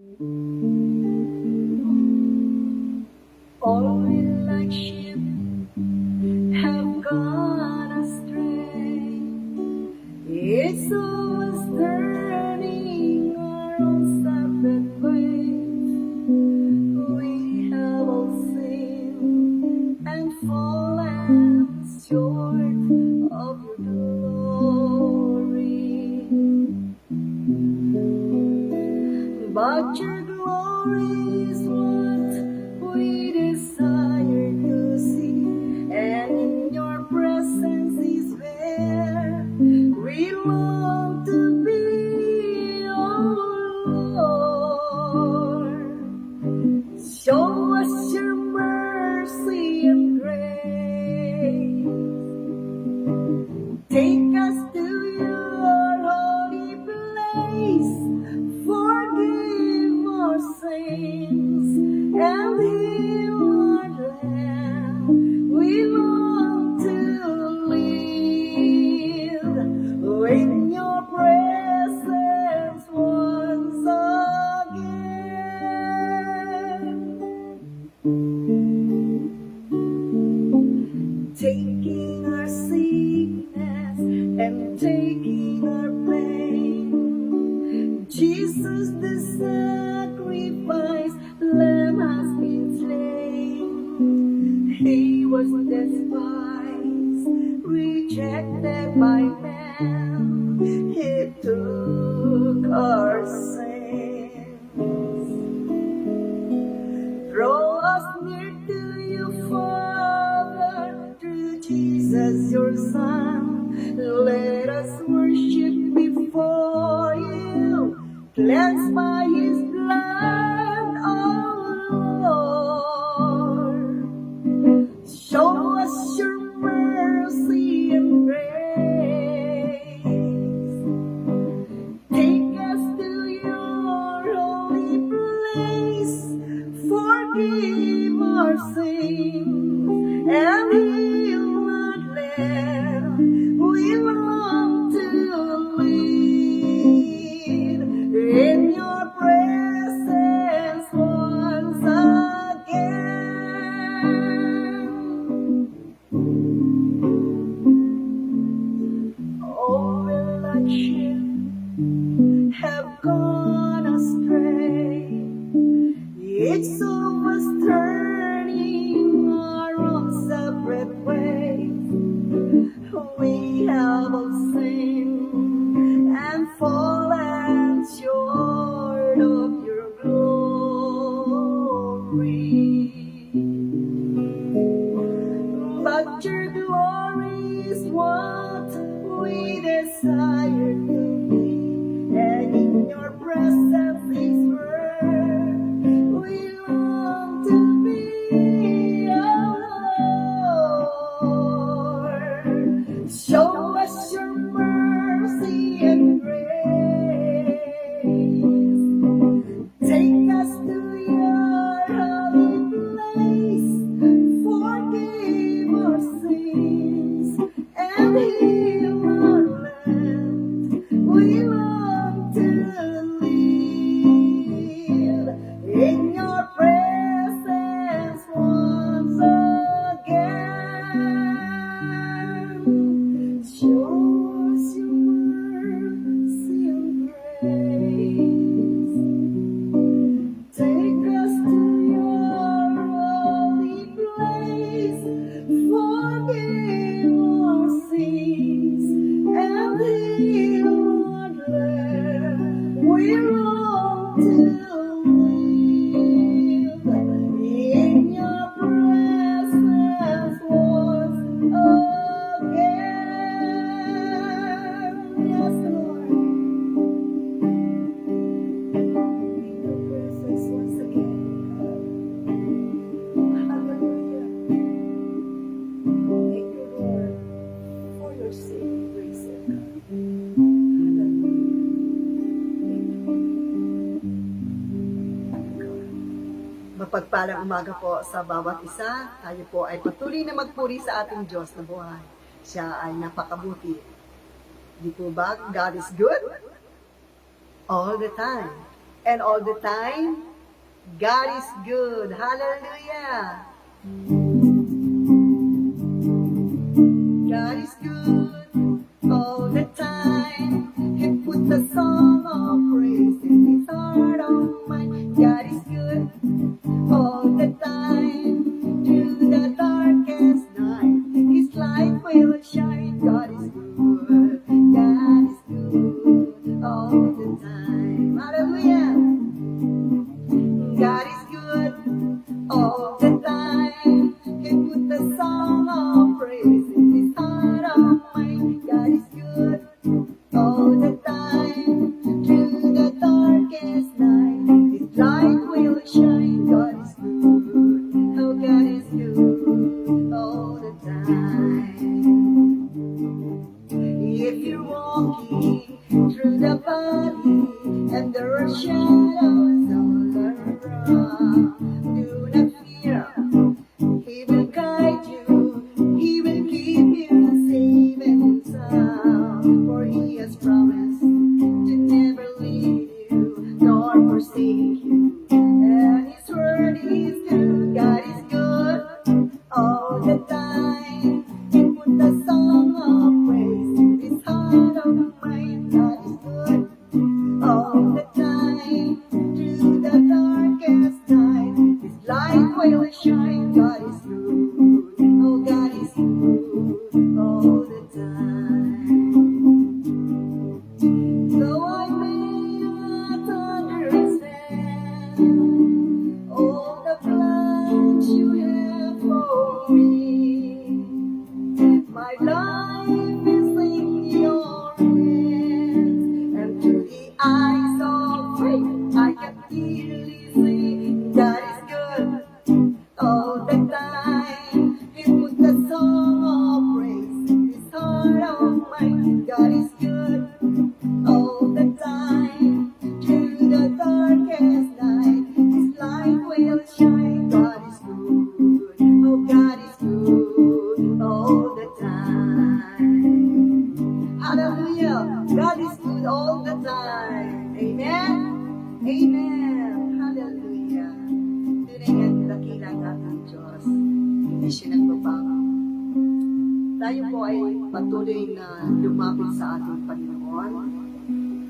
All we like sheep have gone astray. It's always turning our own separate ways. We have all sinned and fallen short of your glory. But your glory is what we desire to see, and in your presence is where we long to be, oh Lord. Show us your mercy and grace. Take us to your holy place. Forgive our sins and heal our land. We long to live in your presence once again. Taking our sickness and taking our pain, Jesus the sacrifice lamb has been slain. He was despised, rejected by man. He took our sins. Draw us near to you, Father, through Jesus your Son. Let us worship before you, cleansed by his blood, oh Lord. Show us your mercy and grace. Take us to your holy place. Forgive our sins and heal our land. We long to live in your presence once again. All will like sheep have gone astray. It's always turning our own separate ways. We have all sinned and fallen short of your glory. But your glory is what we desire to be, and in your presence is where we long to be, oh Lord. Show us your mercy and grace. Take us to your holy place. Forgive our sins and heal our land. We long to live in your presence once again. Show us your mercy and grace. Take us to your holy place. Forgive our sins and heal our land. We long to live in your presence once again. Yes, Lord. In your presence once again, God. Hallelujah. Thank you, Lord, for your saving grace, God. Mapagpalang umaga po sa bawat isa. Tayo po ay patuloy na magpuri sa ating Diyos na buhay. Siya ay napakabuti. Di po ba? God is good all the time. and all the time, God is good. Hallelujah. God is good all the time. He put the song of praise in his heart of mine. God is good all the time. Through the darkest night, his light will shine. God is good. God is good all the time. Hallelujah. God is good all the time. He put the song of praise in his heart of mine. God is good all the time. Through the darkest night, his light will shine. God is good. Oh, God is good all the time. If you're walking through the valley and there are shadows all around, do not fear. He will guide you. He will keep you safe and sound. For he has promised to never leave you nor forsake you. And his word is true. God is good all the time. He put the song of praise in his heart of mine. God is good all the time. Through the darkest night, his light will shine. God is good. Oh, God is good all the time. Though I may not understand all the plans you have for me, my life is in your hands, and through the eyes of faith I can clearly see God is good all the time. He put the song of praise in his heart of mine. God is good all the time. Through the darkest night, his light will shine. God is good. Oh, God is good all the time. Hallelujah. God is good all the time. Amen? Amen. Hallelujah. Tunay at dakilang ating Diyos. Hindi siya nagbabago. Tayo po ay patuloy na lumapit sa ating Panginoon.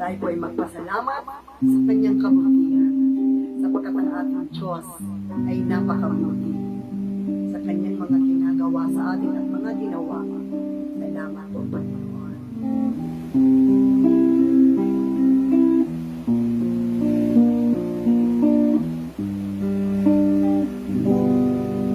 Tayo po ay magpasalamat sa kanyang kabutihan. Sapagkat ang ating Diyos ay napakabuti sa kanyang mga ginagawa sa atin at mga ginawa. Salamat po, Panginoon.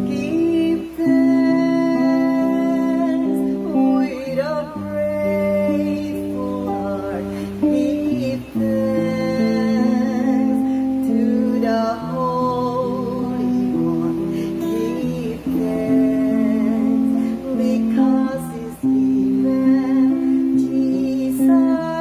Give thanks with a grateful heart. Give thanks to the Holy One. Give thanks because He's given Jesus.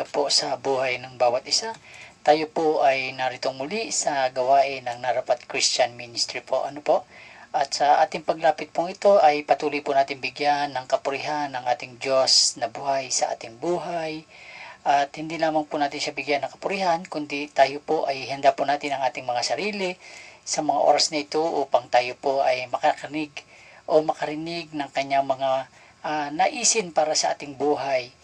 umaga po sa buhay ng bawat isa. Tayo po ay narito muli sa gawain ng Narapat Christian Ministry po. At sa ating paglapit pong ito ay patuloy po natin bigyan ng kapurihan ng ating Diyos na buhay sa ating buhay. At hindi lamang po natin siya bigyan ng kapurihan, kundi tayo po ay handa po natin ang ating mga sarili sa mga oras na ito upang tayo po ay makarinig ng kanyang mga naisin para sa ating buhay.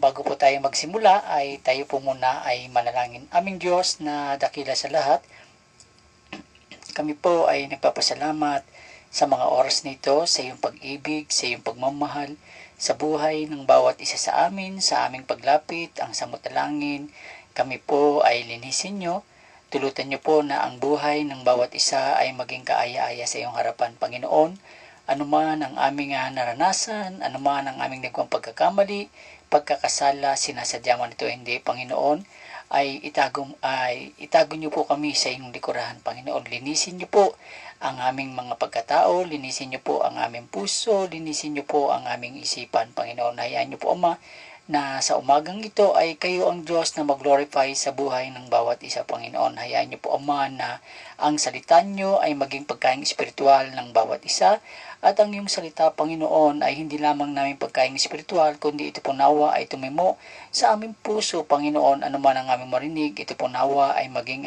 Bago po tayo magsimula ay tayo po muna ay manalangin. Aming Diyos na dakila sa lahat, kami po ay nagpapasalamat sa mga oras nito, sa iyong pag-ibig, sa iyong pagmamahal, sa buhay ng bawat isa sa amin, sa aming paglapit, ang samutalangin. Kami po ay linisin nyo. Tulutan nyo po na ang buhay ng bawat isa ay maging kaaya-aya sa iyong harapan, Panginoon. Anuman ang aming naranasan, anuman ang aming nagawang pagkakamali, pagkakasala, sinasadya man ito hindi, Panginoon, ay itago niyo po kami sa iyong likuran, Panginoon. Linisin niyo po ang aming mga pagkatao, linisin niyo po ang aming puso, linisin niyo po ang aming isipan, Panginoon. Hayaan niyo po, Ama, na sa umagang ito ay kayo ang Diyos na mag-glorify sa buhay ng bawat isa, Panginoon. Hayaan niyo po, Ama, na ang salita niyo ay maging pagkaing espiritual ng bawat isa. At ang iyong salita, Panginoon, ay hindi lamang namin pagkaing espiritual, kundi ito po nawa ay tumimo sa aming puso, Panginoon. Ano man ang aming marinig, ito po nawa ay maging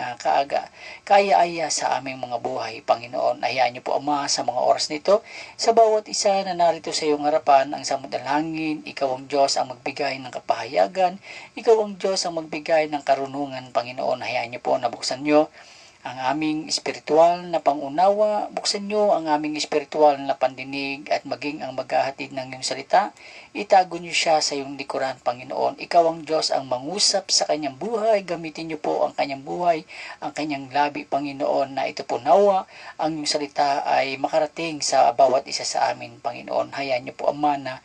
kaya-aya sa aming mga buhay, Panginoon. Hayaan niyo po, Ama, sa mga oras nito, sa bawat isa na narito sa iyong harapan, ang samudalangin, ikaw ang Diyos ang magbigay ng kapahayagan, ikaw ang Diyos ang magbigay ng karunungan, Panginoon. Hayaan niyo po, nabuksan niyo ang aming espiritual na pangunawa, buksan nyo ang aming espiritual na pandinig at maging ang maghahatid ng iyong salita. Itago nyo siya sa iyong likuran, Panginoon. Ikaw ang Diyos ang mangusap sa kanyang buhay. Gamitin nyo po ang kanyang buhay, ang kanyang labi, Panginoon, na ito po nawa. Ang iyong salita ay makarating sa bawat isa sa amin, Panginoon. Hayaan nyo po, Ama, na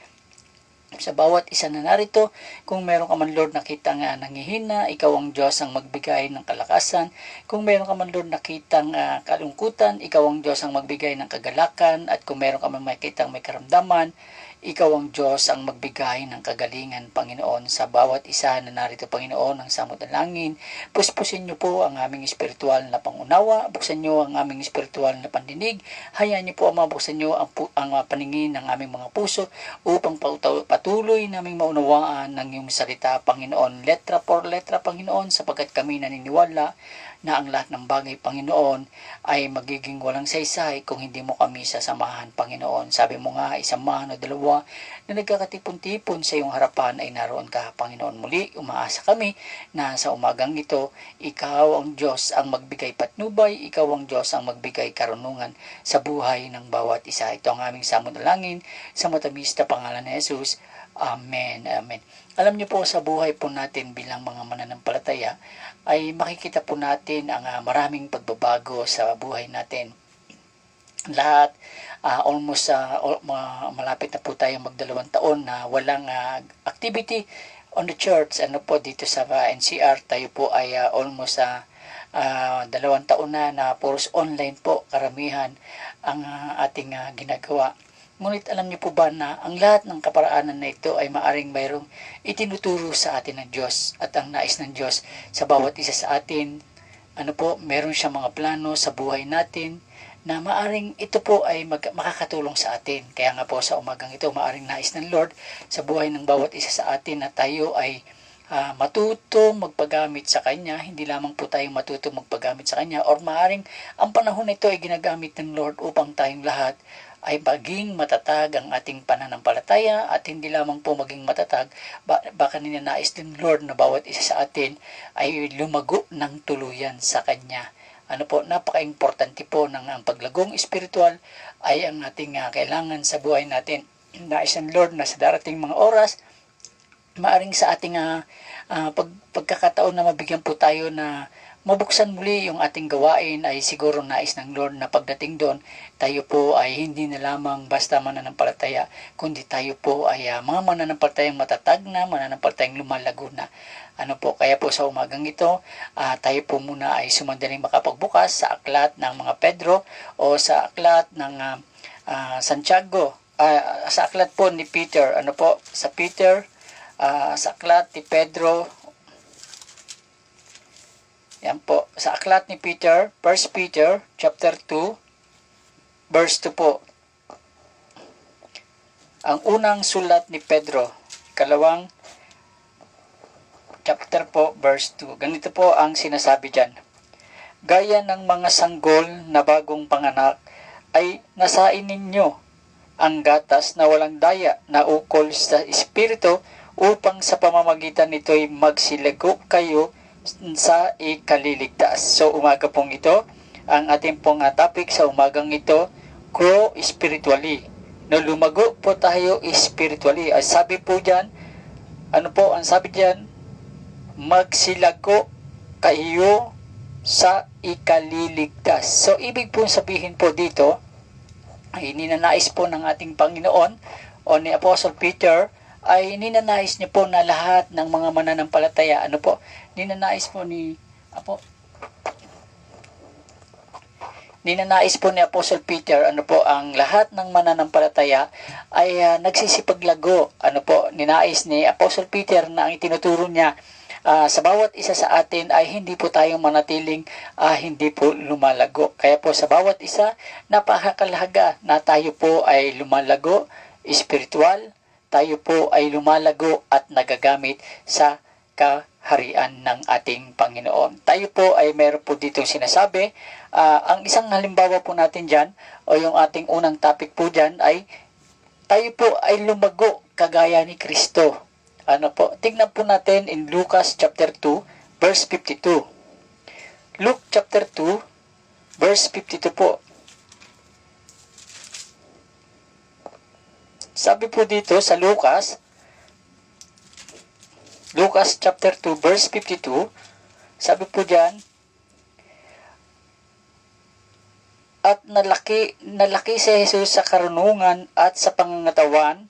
sa bawat isa na narito, kung meron ka man, Lord, nakitang nangihina, ikaw ang Diyos ang magbigay ng kalakasan. Kung meron ka man, Lord, nakitang kalungkutan, ikaw ang Diyos ang magbigay ng kagalakan. At kung meron ka man makitang may karamdaman, ikaw ang Diyos ang magbigay ng kagalingan, Panginoon, sa bawat isa na narito, Panginoon, ang samudalangin. Puspusin niyo po ang aming espiritual na pangunawa, buksan niyo ang aming espiritual na pandinig, hayaan niyo po, Ama, buksan niyo ang paningin ng aming mga puso upang patuloy naming maunawaan ng iyong salita, Panginoon, letra por letra, Panginoon, sapagkat kami naniniwala na ang lahat ng bagay, Panginoon, ay magiging walang saysay kung hindi mo kami sasamahan, Panginoon. Sabi mo nga, isang man o dalawa na nagkakatipon-tipon sa iyong harapan ay naroon ka, Panginoon. Muli, umaasa kami na sa umagang ito, ikaw ang Diyos ang magbigay patnubay, ikaw ang Diyos ang magbigay karunungan sa buhay ng bawat isa. Ito ang aming samudalangin sa matamis na pangalan ni Jesus. Amen. Amen. Alam niyo po, sa buhay po natin bilang mga mananampalataya, ay makikita po natin ang maraming pagbabago sa buhay natin. Lahat, malapit na po tayo mag-2 taon na walang activity on the church. Dito sa NCR, tayo po ay almost 2 taon na puros online po karamihan ang ating ginagawa. Ngunit alam niyo po ba na ang lahat ng kaparaanan na ito ay maaring mayroong itinuturo sa atin ng Diyos, at ang nais ng Diyos sa bawat isa sa atin, meron siya mga plano sa buhay natin na maaring ito po ay makakatulong sa atin. Kaya nga po sa umagang ito, maaring nais ng Lord sa buhay ng bawat isa sa atin na tayo ay matutong magpagamit sa Kanya. Hindi lamang po tayong matutong magpagamit sa Kanya, or maaring ang panahon na ito ay ginagamit ng Lord upang tayong lahat ay maging matatag ang ating pananampalataya, at hindi lamang po maging matatag, baka ninanais din Lord na bawat isa sa atin ay lumago ng tuluyan sa Kanya. Napaka-importante po ng ang paglagong espiritual ay ang ating kailangan sa buhay natin. Nais ng Lord na sa darating mga oras, maaring sa ating pagkakataon na mabigyan po tayo na mabuksan muli yung ating gawain, ay siguro nais ng Lord na pagdating doon, tayo po ay hindi na lamang basta mananampalataya, kundi tayo po ay mga mananampalatayang matatag na, mananampalatayang lumalago na. Kaya po sa umagang ito, tayo po muna ay sumandaling makapagbukas sa aklat ng mga Pedro o sa aklat ng Santiago, sa aklat po ni Peter, sa Peter sa aklat ni Pedro, yan po, sa aklat ni Peter, 1 Peter chapter 2 verse 2 po. Ang unang sulat ni Pedro, ikalawang chapter po, verse 2. Ganito po ang sinasabi dyan. Gaya ng mga sanggol na bagong panganak, ay nasain ninyo ang gatas na walang daya na ukol sa Espiritu upang sa pamamagitan nito'y magsilago kayo sa ikaliligtas. So, umaga pong ito, ang ating pong topic sa umagang ito, grow spiritually. No, lumago po tayo spiritually. Ay sabi po dyan, ano po ang sabi dyan? Magsilago kayo sa ikaliligtas. So, ibig po sabihin po dito, ay ninanais po ng ating Panginoon o ni Apostle Peter, ay ninanais niya po na lahat ng mga mananampalataya, ano po, ninanais po ni Apostle Peter, ano po, ang lahat ng mananampalataya ay nagsisipaglago. Ano po, ninais ni Apostle Peter na ang itinuturo niya sa bawat isa sa atin ay hindi po tayong manatiling hindi po lumalago. Kaya po sa bawat isa, napakalaga na tayo po ay lumalago, spiritual, tayo po ay lumalago at nagagamit sa kaharian ng ating Panginoon. Tayo po ay meron po ditong sinasabi. Ang isang halimbawa po natin dyan, o yung ating unang topic po dyan, ay tayo po ay lumago kagaya ni Kristo. Ano po? Tingnan po natin in Lucas chapter 2, verse 52. Luke chapter 2, verse 52 po. Sabi po dito sa Lucas chapter 2, verse 52, sabi po diyan, at nalaki si Jesus sa karunungan at sa pangangatawan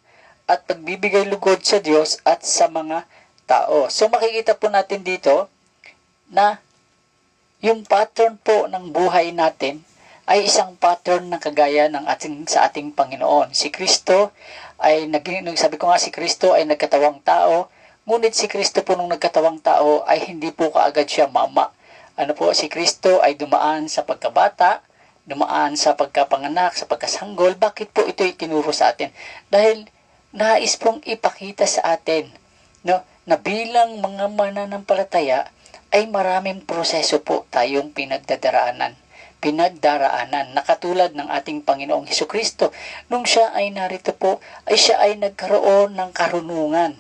at pagbibigay lugod sa Diyos at sa mga tao. So makikita po natin dito na yung pattern po ng buhay natin ay isang pattern na kagaya ng sa ating Panginoon. Si Kristo ay sabi ko nga, si Kristo ay nagkatawang tao, ngunit si Kristo po nung nagkatawang tao ay hindi po kaagad siya mama. Ano po, si Kristo ay dumaan sa pagkabata, dumaan sa pagkapanganak, sa pagkasanggol. Bakit po ito itinuro sa atin? Dahil nais pong ipakita sa atin, no, na bilang mga mananampalataya ay maraming proseso po tayong pinagdaraanan, na katulad ng ating Panginoong Hesukristo. Nung siya ay narito po, ay siya ay nagkaroon ng karunungan.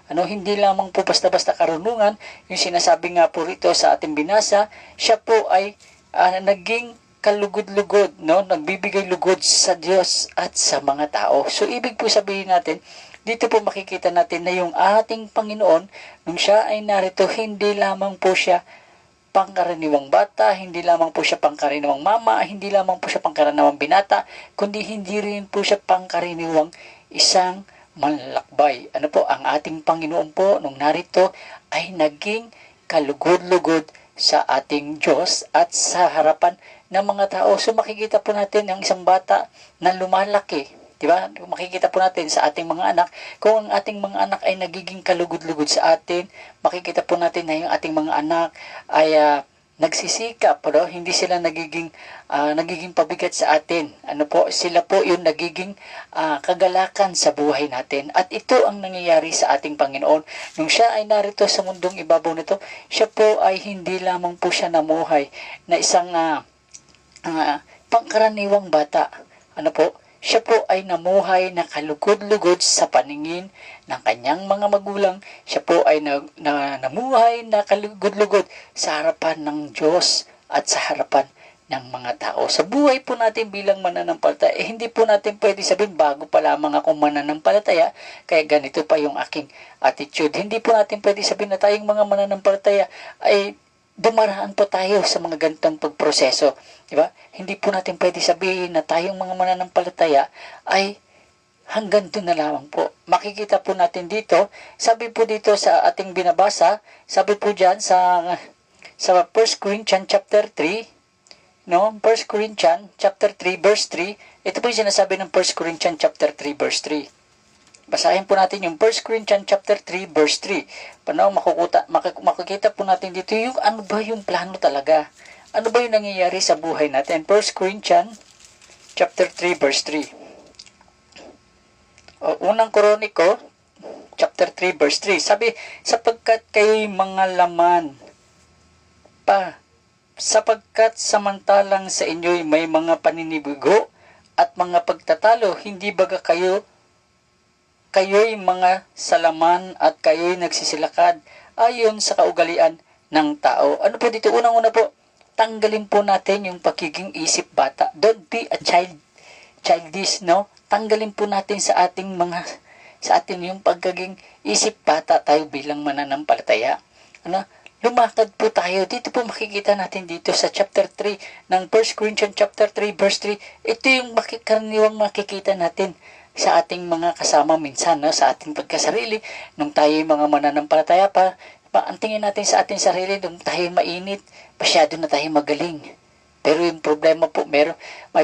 Ano, hindi lamang po basta-basta karunungan, yung sinasabi nga po rito sa ating binasa, siya po ay naging kalugod-lugod, no? Nagbibigay lugod sa Diyos at sa mga tao. So, ibig po sabihin natin, dito po makikita natin na yung ating Panginoon, nung siya ay narito, hindi lamang po siya pangkaraniwang bata, hindi lamang po siya pangkaraniwang mama, hindi lamang po siya pangkaraniwang binata, kundi hindi rin po siya pangkaraniwang isang manlalakbay. Ano po, ang ating Panginoon po, nung narito, ay naging kalugod-lugod sa ating Diyos at sa harapan ng mga tao. So makikita po natin ang isang bata na lumalaki, di ba? Makikita po natin sa ating mga anak, kung ang ating mga anak ay nagiging kalugod-lugod sa atin, makikita po natin na yung ating mga anak ay nagsisikap, pero hindi sila nagiging pabigat sa atin. Ano po, sila po yung nagiging kagalakan sa buhay natin. At ito ang nangyayari sa ating Panginoon. Nung siya ay narito sa mundong ibabaw nito, siya po ay hindi lamang po siya namuhay na isang pangkaraniwang bata. Ano po, siya po ay namuhay na kalugod-lugod sa paningin ng kanyang mga magulang. Siya po ay namuhay na kalugod-lugod sa harapan ng Diyos at sa harapan ng mga tao. Sa buhay po natin bilang mananampalataya, hindi po natin pwede sabihin, bago pa lamang ako mananampalataya, kaya ganito pa yung aking attitude. Hindi po natin pwede sabihin na tayong mga mananampalataya ay dumaraan po tayo sa mga ganitong pagproseso. Diba? Hindi po natin pwede sabihin na tayong mga mananampalataya ay hanggang doon na lamang po. Makikita po natin dito, sabi po dito sa ating binabasa, sabi po dyan sa 1 Corinthians chapter 3, no? 1 Corinthians chapter 3 verse 3, ito po yung sinasabi ng 1 Corinthians chapter 3 verse 3. Basahin po natin yung 1 Corinthians chapter 3 verse 3. Makikita po natin dito yung ano ba yung plano talaga. Ano ba yung nangyayari sa buhay natin. 1 Corinthians chapter 3 verse 3. Unang Koroniko chapter 3 verse 3. Sabi, sapagkat kayo'y mga laman pa, sapagkat samantalang sa inyo'y may mga paninibigo at mga pagtatalo, hindi baga kayo'y mga salaman at kayo'y nagsisilakad ayon sa kaugalian ng tao. Ano po dito? Unang-una po, tanggalin po natin yung pagiging isip bata. Don't be a childish, no? Tanggalin po natin sa atin yung pagiging isip bata tayo bilang mananampalataya. Ano? Lumakad po tayo. Dito po makikita natin dito sa chapter 3 ng 1 Corinthians chapter 3 verse 3. Ito yung karaniwang makikita natin sa ating mga kasama minsan, no? Sa ating pagkasarili, nung tayo mga mananampalataya pa, ang tingin natin sa ating sarili, nung tayo mainit, masyado na tayo magaling. Pero yung problema po, may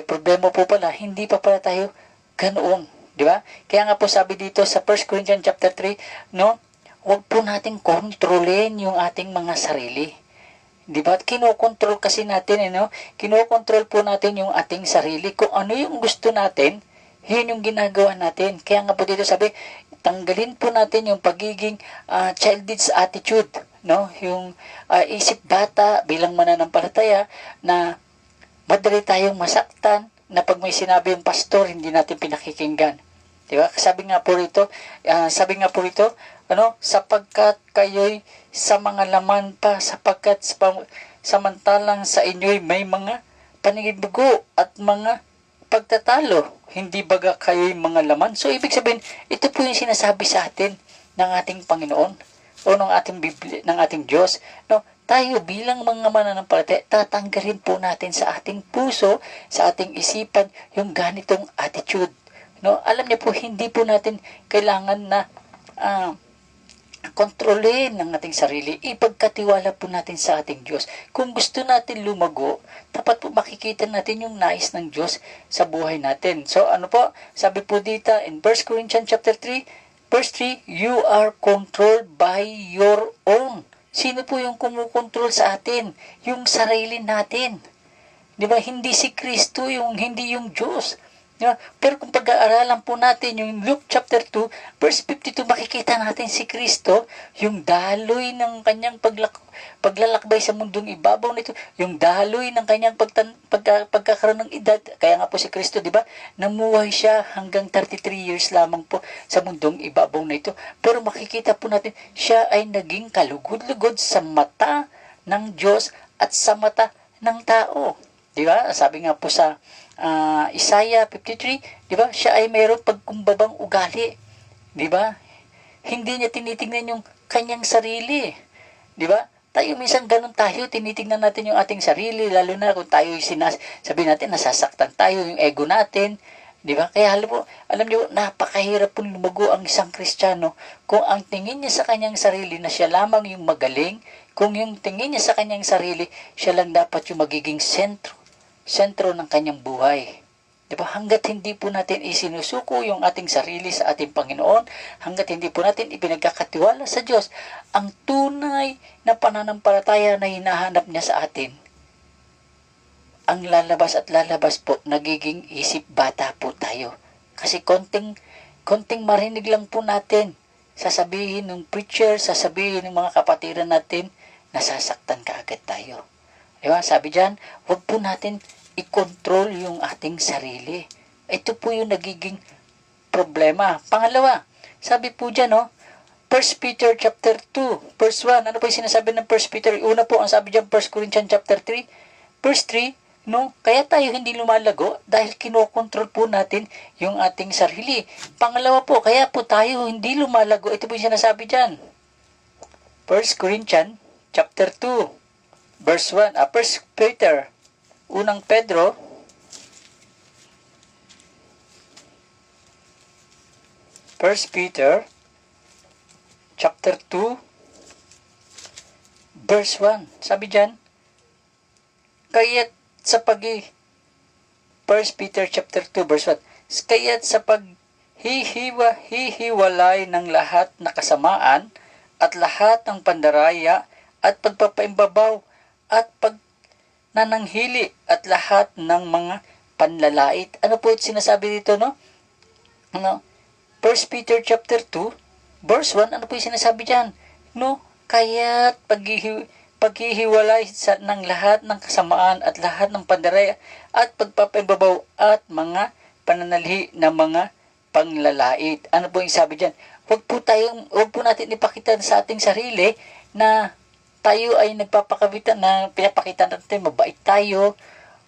problema po pala, hindi pa pala tayo ganoon, di ba? Kaya nga po sabi dito sa 1 Corinthians chapter 3, no? Huwag po natin kontrolin yung ating mga sarili. Di ba? Kinokontrol kasi natin, no? Kinokontrol po natin yung ating sarili. Kung ano yung gusto natin, yun yung ginagawa natin. Kaya nga po dito sabi, tanggalin po natin yung pagiging childish attitude, no? Yung isip bata bilang mananampalataya na madali tayong masaktan, na pag may sinabi yung pastor, hindi natin pinakikinggan. Di ba? Sabi nga po rito, sapagkat kayo'y sa mga laman pa, sapagkat samantalang sa inyo'y may mga paninibigo at mga pagtatalo, hindi baga kayo'y mga laman? So, ibig sabihin, ito po yung sinasabi sa atin ng ating Panginoon o ng ating Biblia, ng ating Diyos. No, tayo bilang mga mananampalataya, tatanggalin po natin sa ating puso, sa ating isipan, yung ganitong attitude. No, alam niyo po, hindi po natin kailangan na kontrolin ng ating sarili, ipagkatiwala po natin sa ating Diyos. Kung gusto natin lumago, dapat po makikita natin yung nais ng Diyos sa buhay natin. So ano po, sabi po dito in 1 Corinthians chapter 3, verse 3, you are controlled by your own. Sino po yung kumukontrol sa atin? Yung sarili natin. Di ba? Hindi si Kristo, hindi yung Diyos. Diba? Pero kung pag-aaralan po natin yung Luke chapter 2, verse 52, makikita natin si Kristo, yung daloy ng kanyang paglalakbay sa mundong ibabaw nito, yung daloy ng kanyang pagkakaroon ng edad. Kaya nga po si Kristo, di ba? Namuhay siya hanggang 33 years lamang po sa mundong ibabaw na ito. Pero makikita po natin, siya ay naging kalugod-lugod sa mata ng Diyos at sa mata ng tao. Di ba? Sabi nga po sa Isaiah 53, di ba? Siya ay mayroong pagkumbabang ugali. Di ba? Hindi niya tinitingnan yung kanyang sarili. Di ba? Tayo minsan ganun tayo, tinitingnan natin yung ating sarili, lalo na kung tayo sabihin natin, nasasaktan tayo, yung ego natin. Di ba? Kaya alam niyo, napakahirap po lumago ang isang Kristiyano kung ang tingin niya sa kanyang sarili na siya lamang yung magaling, kung yung tingin niya sa kanyang sarili, siya lang dapat yung magiging sentro ng kanyang buhay. Diba? Hanggat hindi po natin isinusuko yung ating sarili sa ating Panginoon, hanggat hindi po natin ipinagkakatiwala sa Diyos, ang tunay na pananampalataya na hinahanap niya sa atin, ang lalabas po, nagiging isip bata po tayo. Kasi konting marinig lang po natin, sasabihin ng preacher, sasabihin ng mga kapatiran natin, nasasaktan kaagad tayo. Diba? Sabi dyan, huwag po natin i-control yung ating sarili. Ito po yung nagiging problema. Pangalawa, sabi po dyan, 1 Peter chapter 2, verse 1. Ano po yung sinasabi ng 1 Peter? Una po, ang sabi dyan, 1 Corinthians chapter 3, verse 3, kaya tayo hindi lumalago dahil kinokontrol po natin yung ating sarili. Pangalawa po, kaya po tayo hindi lumalago. Ito po yung sinasabi dyan. 1 Corinthians chapter 2, verse 1, 1 Peter, unang Pedro, chapter 2, verse 1. Sabi dyan, kaya't sa 1 Peter chapter 2, verse 1, kaya't sa hihiwalay ng lahat na kasamaan at lahat ng pandaraya at pagpapaimbabaw at pagnananghili at lahat ng mga panlalait. Ano po sinasabi dito, no? Ano? 1 Peter chapter 2, verse 1, ano po yung sinasabi dyan? No? Kaya't paghihiwalay ng lahat ng kasamaan at lahat ng pandaraya at pagpapaimbabaw at mga pananalhi ng mga panglalait. Ano po yung sabi dyan? Huwag po natin ipakita sa ating sarili na tayo ay nagpapakabitan na pinapakita natin mabait tayo,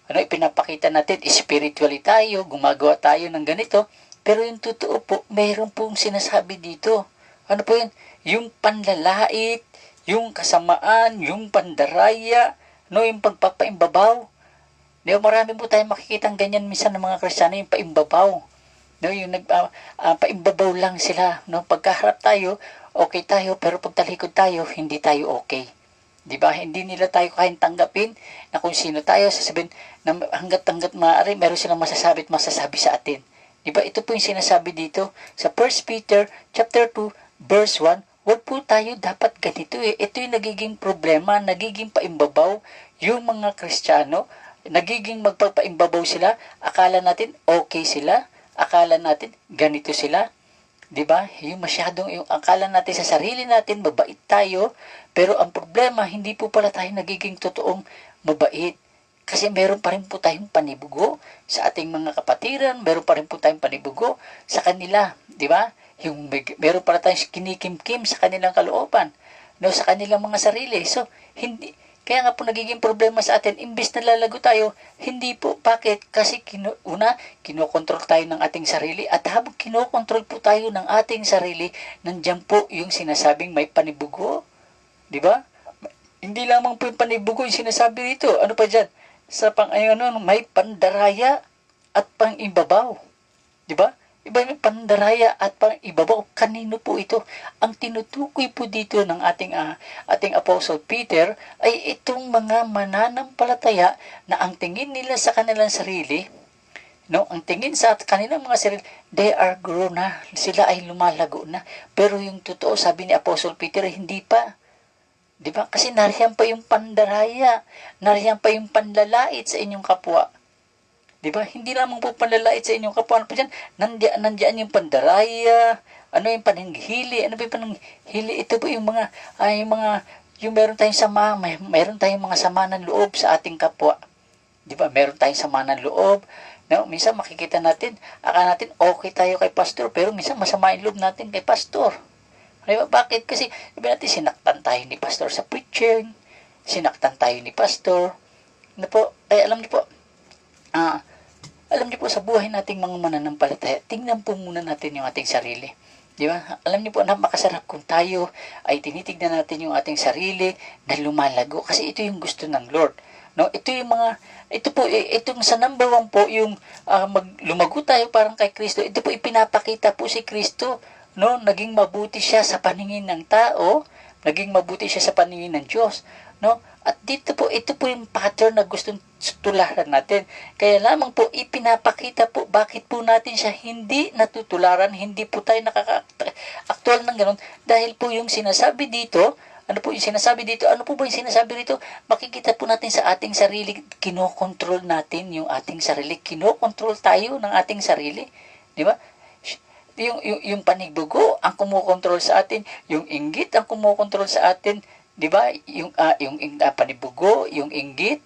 ipinapakita natin spiritually tayo, gumagawa tayo ng ganito. Pero yung totoo po, mayroon pong sinasabi dito. Ano po yun? Yung panlalait, yung kasamaan, yung pandaraya, yung pagpapaimbabaw. Marami po tayong makikitang ganyan minsan ng mga Kristiyano, yung paimbabaw. Yung paimbabaw lang sila. Pagkaharap tayo, okay tayo, pero pag talikod tayo, hindi tayo okay. Diba? Hindi nila tayo kayang tanggapin na kung sino tayo, sasabihin na hanggat maaari, meron silang masasabi sa atin. Diba? Ito po yung sinasabi dito sa 1 Peter chapter 2, verse 1. Huwag po tayo dapat ganito eh. Ito yung nagiging problema, nagiging paimbabaw yung mga Kristiyano, nagiging magpapaimbabaw sila. Akala natin okay sila, akala natin ganito sila. Diba? Yung akala natin sa sarili natin, mabait tayo, pero ang problema, hindi po pala tayo nagiging totoong mabait. Kasi meron pa rin po tayong panibugo sa ating mga kapatiran, meron pa rin po tayong panibugo sa kanila, di ba? Meron pa rin tayong kinikimkim sa kanilang kalooban, sa kanilang mga sarili. So, kaya nga po nagiging problema sa atin, imbis na lalago tayo, hindi po. Bakit? Kasi kinokontrol tayo ng ating sarili, at habang kinokontrol po tayo ng ating sarili, nandiyan po yung sinasabing may panibugo. Di ba? Hindi lamang po yung panibugo yung sinasabi dito. Ano pa dyan? May pandaraya at pang-ibabaw. Di ba? Iba yung pandaraya at pang-ibabaw. Kanino po ito? Ang tinutukoy po dito ng ating Apostle Peter ay itong mga mananampalataya na ang tingin nila sa kanilang sarili, ang tingin sa kanilang mga sarili, they are grown na. Sila ay lumalago na. Pero yung totoo, sabi ni Apostle Peter, hindi pa. Diba? Kasi nariyan pa yung pandaraya, nariyan pa yung panlalait sa inyong kapwa. Diba? Hindi lamang po panlalait sa inyong kapwa. Ano pa dyan? Nandiyan yung pandaraya, yung pananghili, ano ba yung pananghili? Ito po yung yung meron tayong meron tayong mga sama ng loob sa ating kapwa. Diba? Meron tayong sama ng loob. Minsan makikita natin, akala natin okay tayo kay pastor, pero minsan masama yung loob natin kay pastor. Diba? Bakit? Kasi sinaktan tayo ni pastor sa preaching, sinaktan tayo ni pastor. Alam niyo po sa buhay nating mga mananampalataya, tingnan po muna natin yung ating sarili. Di ba? Alam niyo po, napakasarap kung tayo ay tinitignan natin yung ating sarili na lumalago, kasi ito yung gusto ng Lord. Itong sa number 1 po, yung lumago tayo parang kay Kristo. Ito po ipinapakita po si Kristo. Naging mabuti siya sa paningin ng tao, naging mabuti siya sa paningin ng Diyos. At ito po yung pattern na gustong tularan natin. Kaya lamang po ipinapakita po bakit po natin siya hindi natutularan, hindi po tayo nakaka-actual ng ganun, dahil po yung sinasabi dito, ano po yung sinasabi dito? Ano po ba yung sinasabi dito? Makikita po natin sa ating sarili, kinokontrol natin yung ating sarili, kinokontrol tayo ng ating sarili, di ba? Yung panigbugo ang kumokontrol sa atin, yung inggit ang kumokontrol sa atin, 'di ba? Yung panibugo, yung inggit,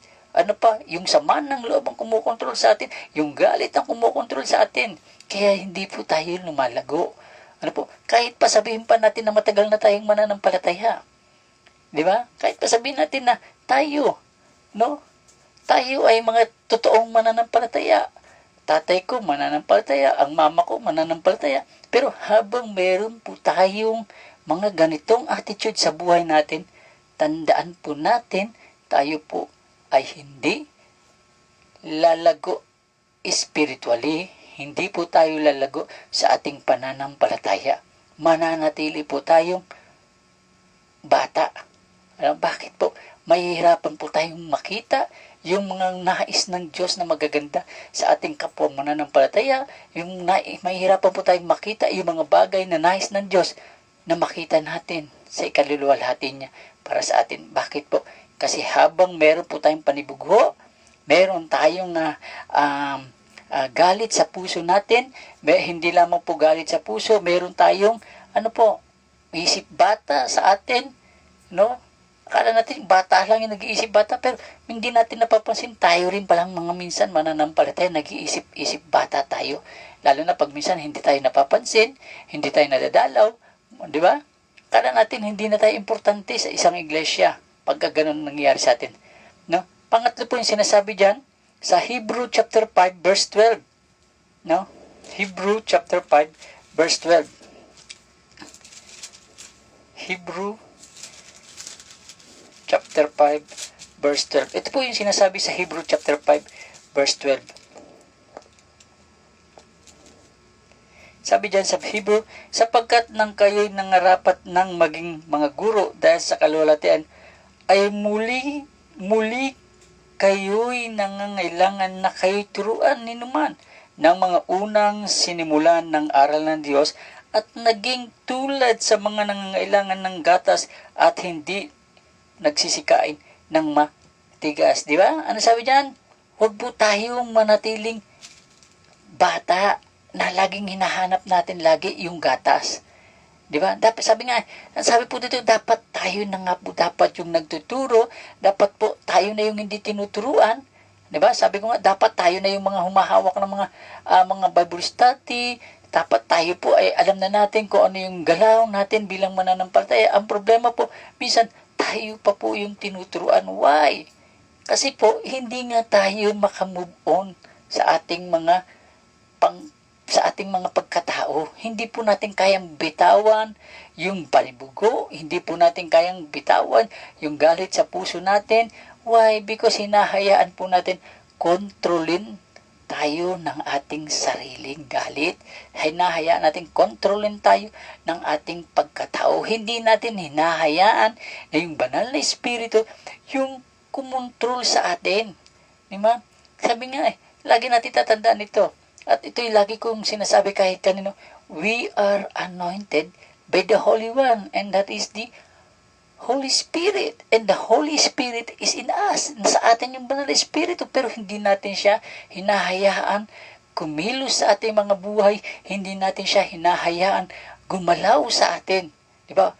yung sama ng loob ang kumokontrol sa atin, yung galit ang kumokontrol sa atin. Kaya hindi po tayo lumalago. Kahit pa sabihin pa natin na matagal na tayong mananampalataya. 'Di ba? Kahit pa sabihin natin na tayo ay mga totoong mananampalataya. Tatay ko mananampalataya, ang mama ko mananampalataya. Pero habang meron po tayong mga ganitong attitude sa buhay natin, tandaan po natin, tayo po ay hindi lalago spiritually. Hindi po tayo lalago sa ating pananampalataya. Mananatili po tayong bata. Bakit po? mahihirapan po tayong makita yung mga nais ng Diyos na magaganda sa ating kapwa mananampalataya, mahihirapan po tayong makita yung mga bagay na nais ng Diyos na makita natin sa ikaluluwalhati niya para sa atin. Bakit po? Kasi habang meron po tayong panibugho, meron tayong galit sa puso natin, hindi lamang po galit sa puso, meron tayong isip bata sa atin, no? Akala natin bata lang yung nag-iisip bata, pero hindi natin napapansin, tayo rin palang mga minsan mananampalataya, nag-iisip bata tayo. Lalo na pag minsan hindi tayo napapansin, hindi tayo nadadalaw, di ba? Akala natin hindi na tayo importante sa isang iglesia pagka ganun nangyayari sa atin. No? Pangatlo po yung sinasabi dyan, sa Hebrew chapter 5 verse 12. No? Hebrew chapter 5 verse 12. Hebrew chapter 5 verse 12. Ito po yung sinasabi sa Hebrew chapter 5 verse 12. Sabi dyan sa Hebrew, sapagkat nang kayo'y nangarapat ng maging mga guro dahil sa kaluwalhatian, ay muli kayo'y nangangailangan na kayo'y turuan ni numan ng mga unang sinimulan ng aral ng Diyos at naging tulad sa mga nangangailangan ng gatas at hindi nagsisikain ng matigas. Di ba? Ano sabi dyan? Huwag po tayong manatiling bata na laging hinahanap natin lagi yung gatas. Di ba? Sabi po dito, dapat tayo na nga po dapat yung nagtuturo, dapat po tayo na yung hindi tinuturuan. Di ba? Sabi ko nga, dapat tayo na yung mga humahawak ng mga Bible study, dapat tayo po ay alam na natin kung ano yung galaw natin bilang mananampalataya. Ang problema po, minsan tayo pa po yung tinuturuan. Why? Kasi po, hindi nga tayo makamove on sa ating mga pagkatao. Hindi po natin kayang bitawan yung panibugo, hindi po natin kayang bitawan yung galit sa puso natin. Why? Because hinahayaan po natin kontrolin tayo ng ating sariling galit. Hinahayaan natin kontrolin tayo ng ating pagkatao. Hindi natin hinahayaan na yung banal na espiritu yung kumontrol sa atin. Diba? Sabi nga lagi natin tatandaan ito. At ito'y lagi kong sinasabi kahit kanino, we are anointed by the Holy One, and that is the Holy Spirit. And the Holy Spirit is in us. Nasa atin yung banal na espiritu, pero hindi natin siya hinahayaan kumilos sa ating mga buhay. Hindi natin siya hinahayaan gumalaw sa atin. Diba?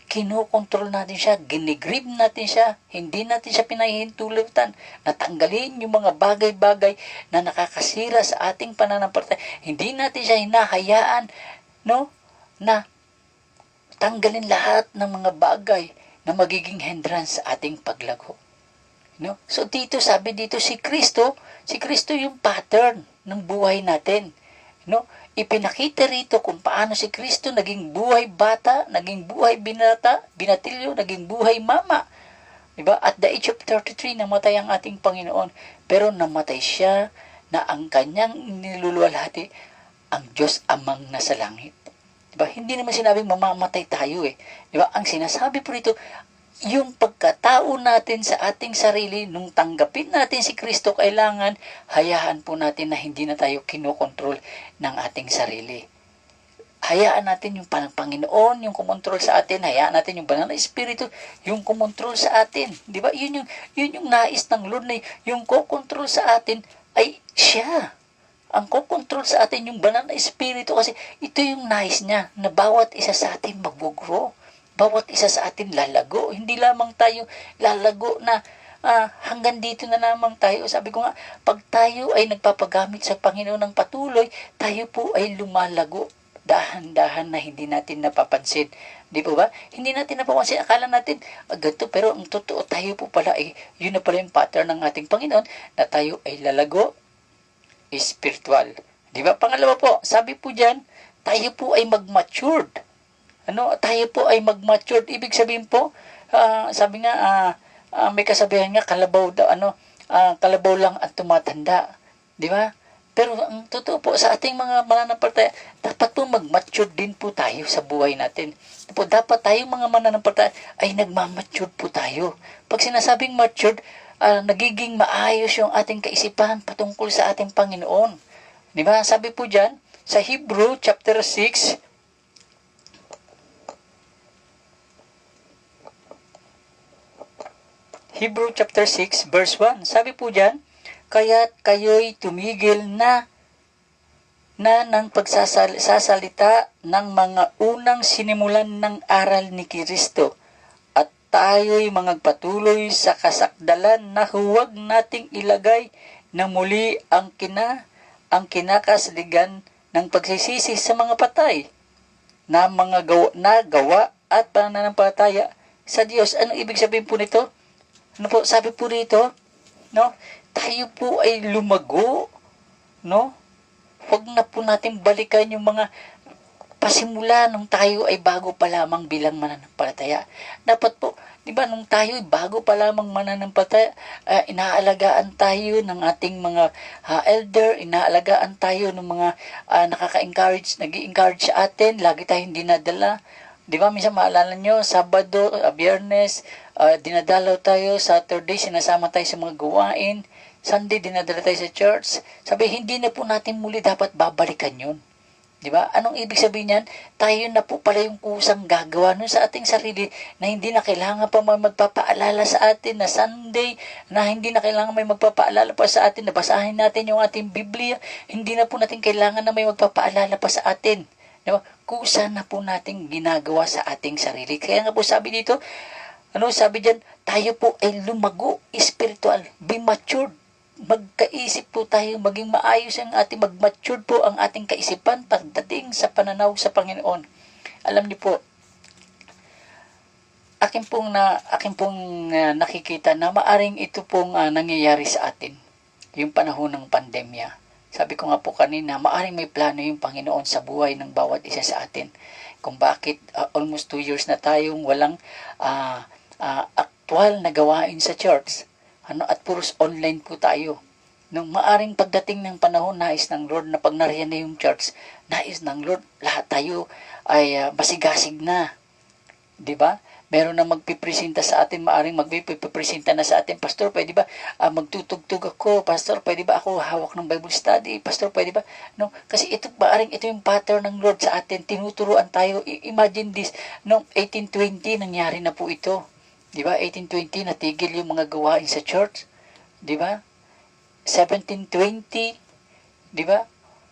Kinokontrol natin siya, ginigrib natin siya, hindi natin siya pinahihintulutan, natanggalin yung mga bagay-bagay na nakakasira sa ating pananampalataya. Hindi natin siya hinahayaan, na tanggalin lahat ng mga bagay na magiging hindrance sa ating paglago. So sabi dito si Kristo yung pattern ng buhay natin. Ipinakita rito kung paano si Kristo naging buhay bata, naging buhay binatilyo, naging buhay mama. Diba? At the age of 33, namatay ang ating Panginoon. Pero namatay siya na ang kanyang niluluwalhati ang Diyos Amang nasa langit. Diba? Hindi naman sinabing mamamatay tayo Diba? Ang sinasabi po rito, yung pagkatao natin sa ating sarili, nung tanggapin natin si Kristo, kailangan hayaan po natin na hindi na tayo kinokontrol ng ating sarili. Hayaan natin yung Panginoon, yung kumontrol sa atin, hayaan natin yung banal na espiritu, yung kumontrol sa atin. Di ba? Yun yung nais ng Lord na yung kukontrol sa atin ay siya. Ang kukontrol sa atin yung banal na espiritu kasi ito yung nais niya na bawat isa sa atin mag-grow. Bawat isa sa atin lalago. Hindi lamang tayo lalago na hanggang dito na lamang tayo. Sabi ko nga, pag tayo ay nagpapagamit sa Panginoon ng patuloy, tayo po ay lumalago. Dahan-dahan na hindi natin napapansin. Di po ba? Hindi natin napapansin. Akala natin, ganito. Pero ang totoo, tayo po pala yun na pala yung pattern ng ating Panginoon na tayo ay lalago spiritual. Di ba? Pangalawa po, sabi po dyan, tayo po ay mag-matured. Tayo po ay mag-matured. Ibig sabihin po, sabi nga, may kasabihan nga, kalabaw lang ang tumatanda. Di ba? Pero ang totoo po, sa ating mga mananampalataya, dapat po mag-mature din po tayo sa buhay natin. Po, dapat tayong mga mananampalataya ay nagmamature po tayo. Pag sinasabing matured, nagiging maayos yung ating kaisipan patungkol sa ating Panginoon. Di ba? Sabi po dyan, sa Hebrew chapter 6, Hebrew chapter 6 verse 1, sabi po dyan, kaya't kayo'y tumigil na ng pagsasalita ng mga unang sinimulan ng aral ni Kristo, at tayo'y magpatuloy sa kasakdalan na huwag nating ilagay na muli ang kinakasligan ng pagsisisi sa mga patay na mga gawa at pananampalataya sa Diyos. Ano ibig sabihin po nito? Ano po sabi po rito? No? Tayo po ay lumago, no? Huwag na po natin balikan yung mga pasimula nung tayo ay bago pa lamang bilang mananampalataya. Dapat po, di ba, nung tayo ay bago pa lamang mananampalataya, inaalagaan tayo ng ating mga elder, inaalagaan tayo ng mga nakaka-encourage, nag-i-encourage sa atin, lagi tayong dinadala. Di ba, minsan maalala nyo, Sabado, Biyernes, dinadalaw tayo, Saturday, sinasama tayo sa mga gawain, Sunday, dinadala tayo sa church. Sabi, hindi na po natin muli dapat babalikan yun. Di ba? Anong ibig sabihin niyan? Tayo na po pala yung kusang gagawa nun sa ating sarili na hindi na kailangan pa magpapaalala sa atin na Sunday, na hindi na kailangan may magpapaalala pa sa atin na basahin natin yung ating Biblia. Hindi na po natin kailangan na may magpapaalala pa sa atin. Di ba? Kusa na po natin ginagawa sa ating sarili. Kaya nga po sabi dito, sabi diyan, tayo po ay lumago, spiritual, be matured. Magkaisip po tayo, maging maayos ang ating, mag-mature po ang ating kaisipan pagdating sa pananaw sa Panginoon. Alam niyo po, akin pong nakikita na maaring ito pong nangyayari sa atin, yung panahon ng pandemya. Sabi ko nga po kanina, maaring may plano yung Panginoon sa buhay ng bawat isa sa atin. Kung bakit almost 2 years na tayong walang aktual na gawain sa church. At puros online po tayo. Nung maaring pagdating ng panahon, nais ng Lord na pag nariyan na yung church, nais ng Lord, lahat tayo ay masigasig na. Diba? Meron na magpipresenta sa atin, maaring magpipresenta na sa atin, Pastor, pwede ba magtutugtog ako? Pastor, pwede ba ako hawak ng Bible study? Pastor, pwede ba? No? Kasi maaring ito yung pattern ng Lord sa atin, tinuturuan tayo. Imagine this, noong 1820, nangyari na po ito. Diba? 1820, natigil yung mga gawain sa church. Diba? 1720, diba?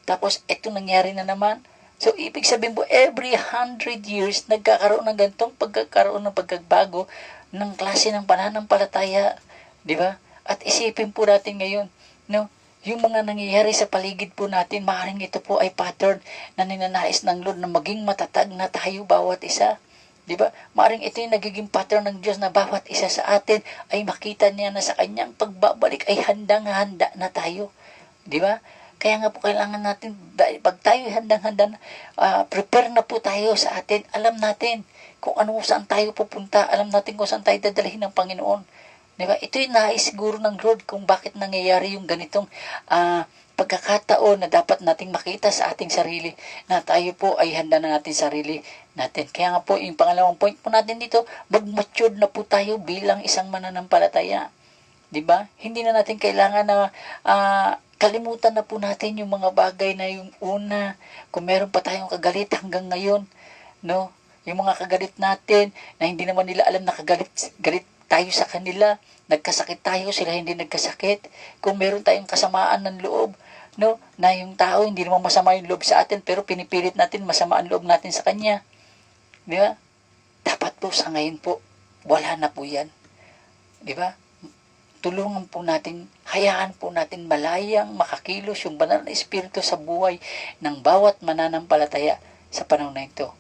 Tapos, ito nangyari na naman. So, ibig sabihin po, every 100 years, nagkakaroon ng gantong pagkakaroon ng pagkabago ng klase ng pananampalataya. Diba? At isipin po natin ngayon, no? Yung mga nangyayari sa paligid po natin, maaaring ito po ay pattern na ninanais ng Lord na maging matatag na tayo bawat isa. Diba? Maaring ito yung nagiging pattern ng Diyos na bawat isa sa atin ay makita niya na sa kanyang pagbabalik ay handang-handa na tayo. Diba? Kaya nga po kailangan natin, pag tayo handang-handa na, prepare na po tayo sa atin. Alam natin kung saan tayo pupunta. Alam natin kung saan tayo dadalhin ng Panginoon. Diba? Ito yung nais siguro ng Lord kung bakit nangyayari yung ganitong pagkakataon na dapat nating makita sa ating sarili na tayo po ay handa na natin sarili natin. Kaya nga po, yung pangalawang point po natin dito, mag-matured na po tayo bilang isang mananampalataya. Diba? Hindi na natin kailangan na kalimutan na po natin yung mga bagay na yung una, kung meron pa tayong kagalit hanggang ngayon, no? Yung mga kagalit natin na hindi naman nila alam na galit tayo sa kanila, nagkasakit tayo, sila hindi nagkasakit. Kung meron tayong kasamaan ng loob, no, na yung tao hindi naman masama yung loob sa atin, pero pinipilit natin masama ang loob natin sa kanya. Di ba? Dapat po sa ngayon po, wala na po yan. Di ba? Tulungan po natin, hayaan po natin malayang makakilos yung banal na espiritu sa buhay ng bawat mananampalataya sa panahon na ito.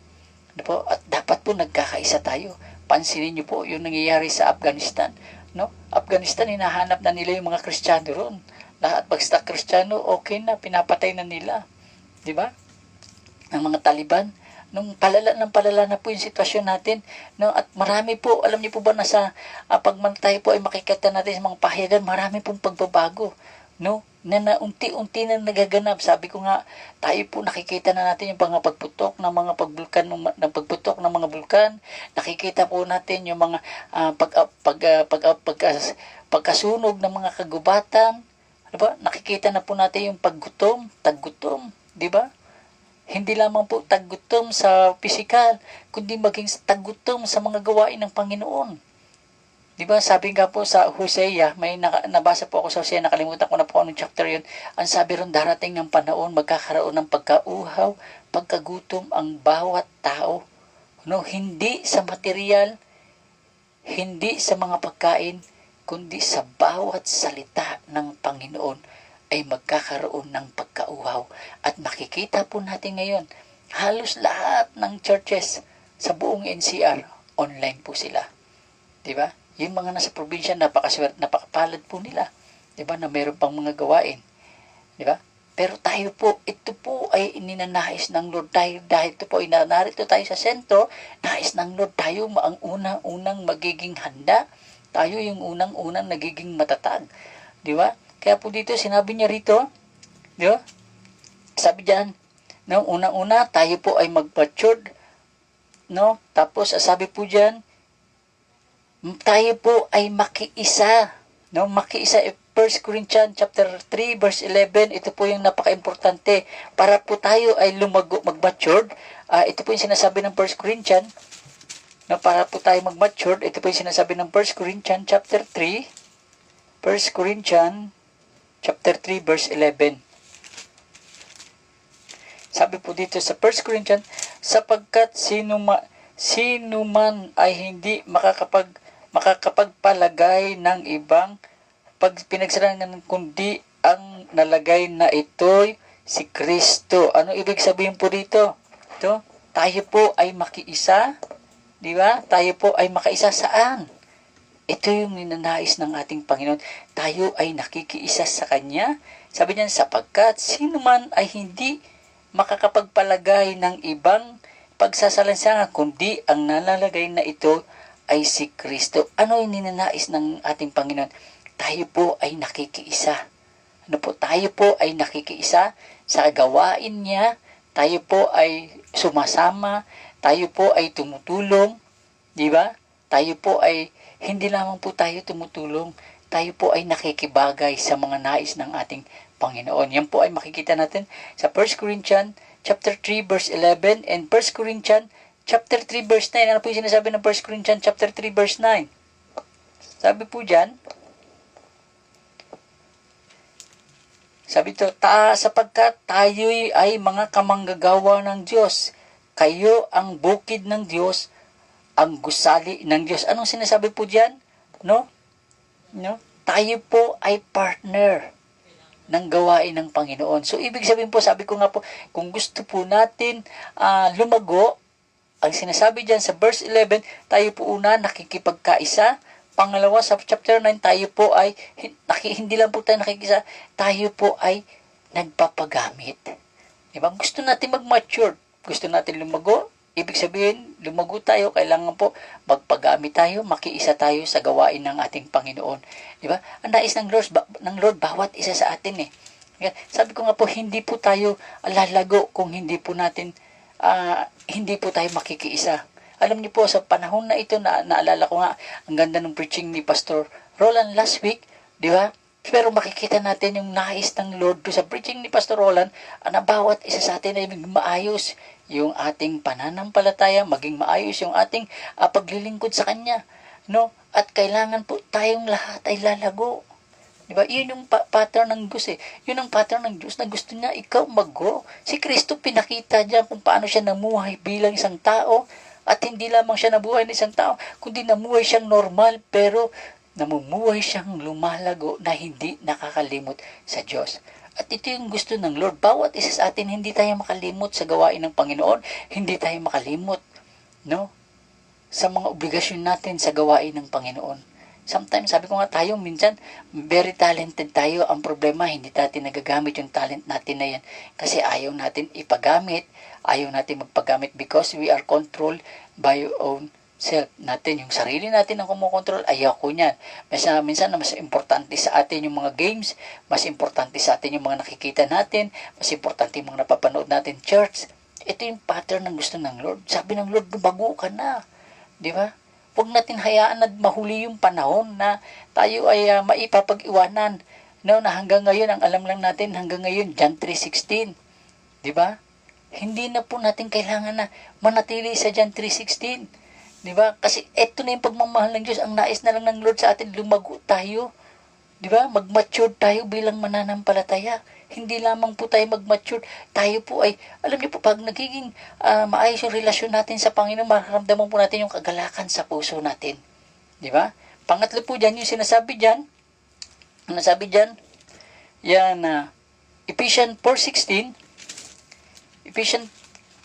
Diba? At dapat po nagkakaisa tayo. Pansinin niyo po yung nangyayari sa Afghanistan. No? Afghanistan, hinahanap na nila yung mga Kristiyano roon. Lahat basta Kristiyano, okay na, pinapatay na nila. Diba? Ang mga Taliban, nung palala na po yung sitwasyon natin, no? At marami po, alam niyo po ba na sa pag tayo po ay makikita natin sa mga pahayagan, marami pong pagbabago, no? na unti-unti na nagaganap. Sabi ko nga, tayo po nakikita na natin yung mga pagputok ng mga pagbulkan ng pagputok ng mga bulkan. Nakikita po natin yung mga pagkasunog ng mga kagubatan. Ano ba? Nakikita na po natin yung taggutom, di ba? Hindi lamang po taggutom sa pisikal, kundi maging taggutom sa mga gawain ng Panginoon. Di ba, sabi nga po sa Hosea, may nabasa po ako sa Hosea, nakalimutan ko na po anong chapter yun. Ang sabi ron, darating ng panahon, magkakaroon ng pagkauhaw, pagkagutom ang bawat tao. No, hindi sa material, hindi sa mga pagkain, kundi sa bawat salita ng Panginoon ay magkakaroon ng pagkauhaw. At makikita po natin ngayon, halos lahat ng churches sa buong NCR, online po sila. Di ba? Yung mga nasa probinsya, napakapalad po nila. Diba? Na mayroon pang mga gawain. Diba? Pero tayo po, ito po ay ininanais ng Lord tayo. Dahil ito po, narito tayo sa sentro, nais ng Lord tayo ang unang magiging handa. Tayo yung unang nagiging matatag. Diba? Kaya po dito, sinabi niya rito, diba? Sabi diyan, no, unang-una, tayo po ay mag-matured. No? Tapos, sabi po diyan, tayo po ay makiisa. No? Makiisa. 1 Corinthians chapter 3 verse 11, ito po yung napaka-importante. Para po tayo ay lumago, mag-matured. Ito po yung sinasabi ng 1 Corinthians. No? Para po tayo mag-matured, ito po yung sinasabi ng 1 Corinthians chapter 3. 1 Corinthians chapter 3 verse 11. Sabi po dito sa 1 Corinthians, sapagkat sino man ay hindi makakapagpalagay ng ibang pinagsarangan kundi ang nalagay na ito'y si Kristo. Ano ibig sabihin po dito? Ito, tayo po ay makiisa, di ba? Tayo po ay makaisa saan? Ito yung ninanais ng ating Panginoon. Tayo ay nakikiisa sa Kanya. Sabi niya, sapagkat sino man ay hindi makakapagpalagay ng ibang pagsasalansangan kundi ang nalalagay na ito ay si Kristo. Ano yung ninanais ng ating Panginoon? Tayo po ay nakikiisa. Ano po? Tayo po ay nakikiisa sa gawain niya. Tayo po ay sumasama. Tayo po ay tumutulong. Di ba? Tayo po ay, hindi lamang po tayo tumutulong. Tayo po ay nakikibagay sa mga nais ng ating Panginoon. Yan po ay makikita natin sa 1 Corinthians chapter 3 verse 11 and 1 Corinthians chapter 3 verse 9. Ano po yung sinasabi ng 1 Corinthians chapter 3 verse 9? Sabi po dyan, sabi to, sapagkat tayo'y ay mga kamanggagawa ng Diyos. Kayo ang bukid ng Diyos, ang gusali ng Diyos. Anong sinasabi po dyan? No? Tayo po ay partner ng gawain ng Panginoon. So, ibig sabihin po, sabi ko nga po, kung gusto po natin lumago, ang sinasabi dyan sa verse 11, tayo po una nakikipagkaisa. Pangalawa, sa chapter 9, tayo po ay, hindi lang po tayo nakikisa, tayo po ay nagpapagamit. Diba? Gusto natin mag-mature, gusto natin lumago, ibig sabihin, lumago tayo, kailangan po magpagamit tayo, makiisa tayo sa gawain ng ating Panginoon. Diba? Ang nais ng Lord, bawat isa sa atin eh. Sabi ko nga po, hindi po tayo lalago kung hindi po tayo makikiisa. Alam niyo po, sa panahon na ito, naalala ko nga, ang ganda ng preaching ni Pastor Roland last week, di ba? Pero makikita natin yung nais ng Lord sa preaching ni Pastor Roland, na bawat isa sa atin ay maging maayos yung ating pananampalataya, maging maayos yung ating paglilingkod sa Kanya. No? At kailangan po tayong lahat ay lalago. Diba? Yun yung pattern ng Diyos eh. Yun ang pattern ng Diyos na gusto niya ikaw mag-grow. Si Kristo pinakita niya kung paano siya namuhay bilang isang tao. At hindi lamang siya nabuhay ng isang tao, kundi namuhay siyang normal, pero namumuhay siyang lumalago na hindi nakakalimot sa Diyos. At ito yung gusto ng Lord. Bawat isa sa atin, hindi tayo makalimot sa gawain ng Panginoon. Hindi tayo makalimot, no? Sa mga obligasyon natin sa gawain ng Panginoon. Sometimes, sabi ko nga tayo, minsan, very talented tayo. Ang problema, hindi natin nagagamit yung talent natin na yan. Kasi ayaw natin ipagamit, ayaw natin magpagamit because we are controlled by our own self natin, yung sarili natin ang kumokontrol. Ayaw ko niyan. Minsan mas importante sa atin yung mga games, mas importante sa atin yung mga nakikita natin, mas importante yung mga napapanood natin church. Ito yung pattern ng gusto ng Lord. Sabi ng Lord, bago ka na. Di ba? Huwag natin hayaan na mahuli yung panahon na tayo ay maipapag-iwanan. No, na hanggang ngayon, ang alam lang natin, hanggang ngayon, John 3:16. Di ba? Hindi na po natin kailangan na manatili sa John 3:16. Di ba? Kasi eto na yung pagmamahal ng Diyos. Ang nais na lang ng Lord sa atin, lumago tayo. Di ba? Mag-mature tayo bilang mananampalataya. Hindi lamang po tayo mag-mature. Tayo po ay, alam niyo po, pag nagiging maayos yung relasyon natin sa Panginoon, mararamdaman po natin yung kagalakan sa puso natin. Di ba? Pangatlo po dyan, yung sinasabi dyan, yan, Ephesians 4:16, Ephesians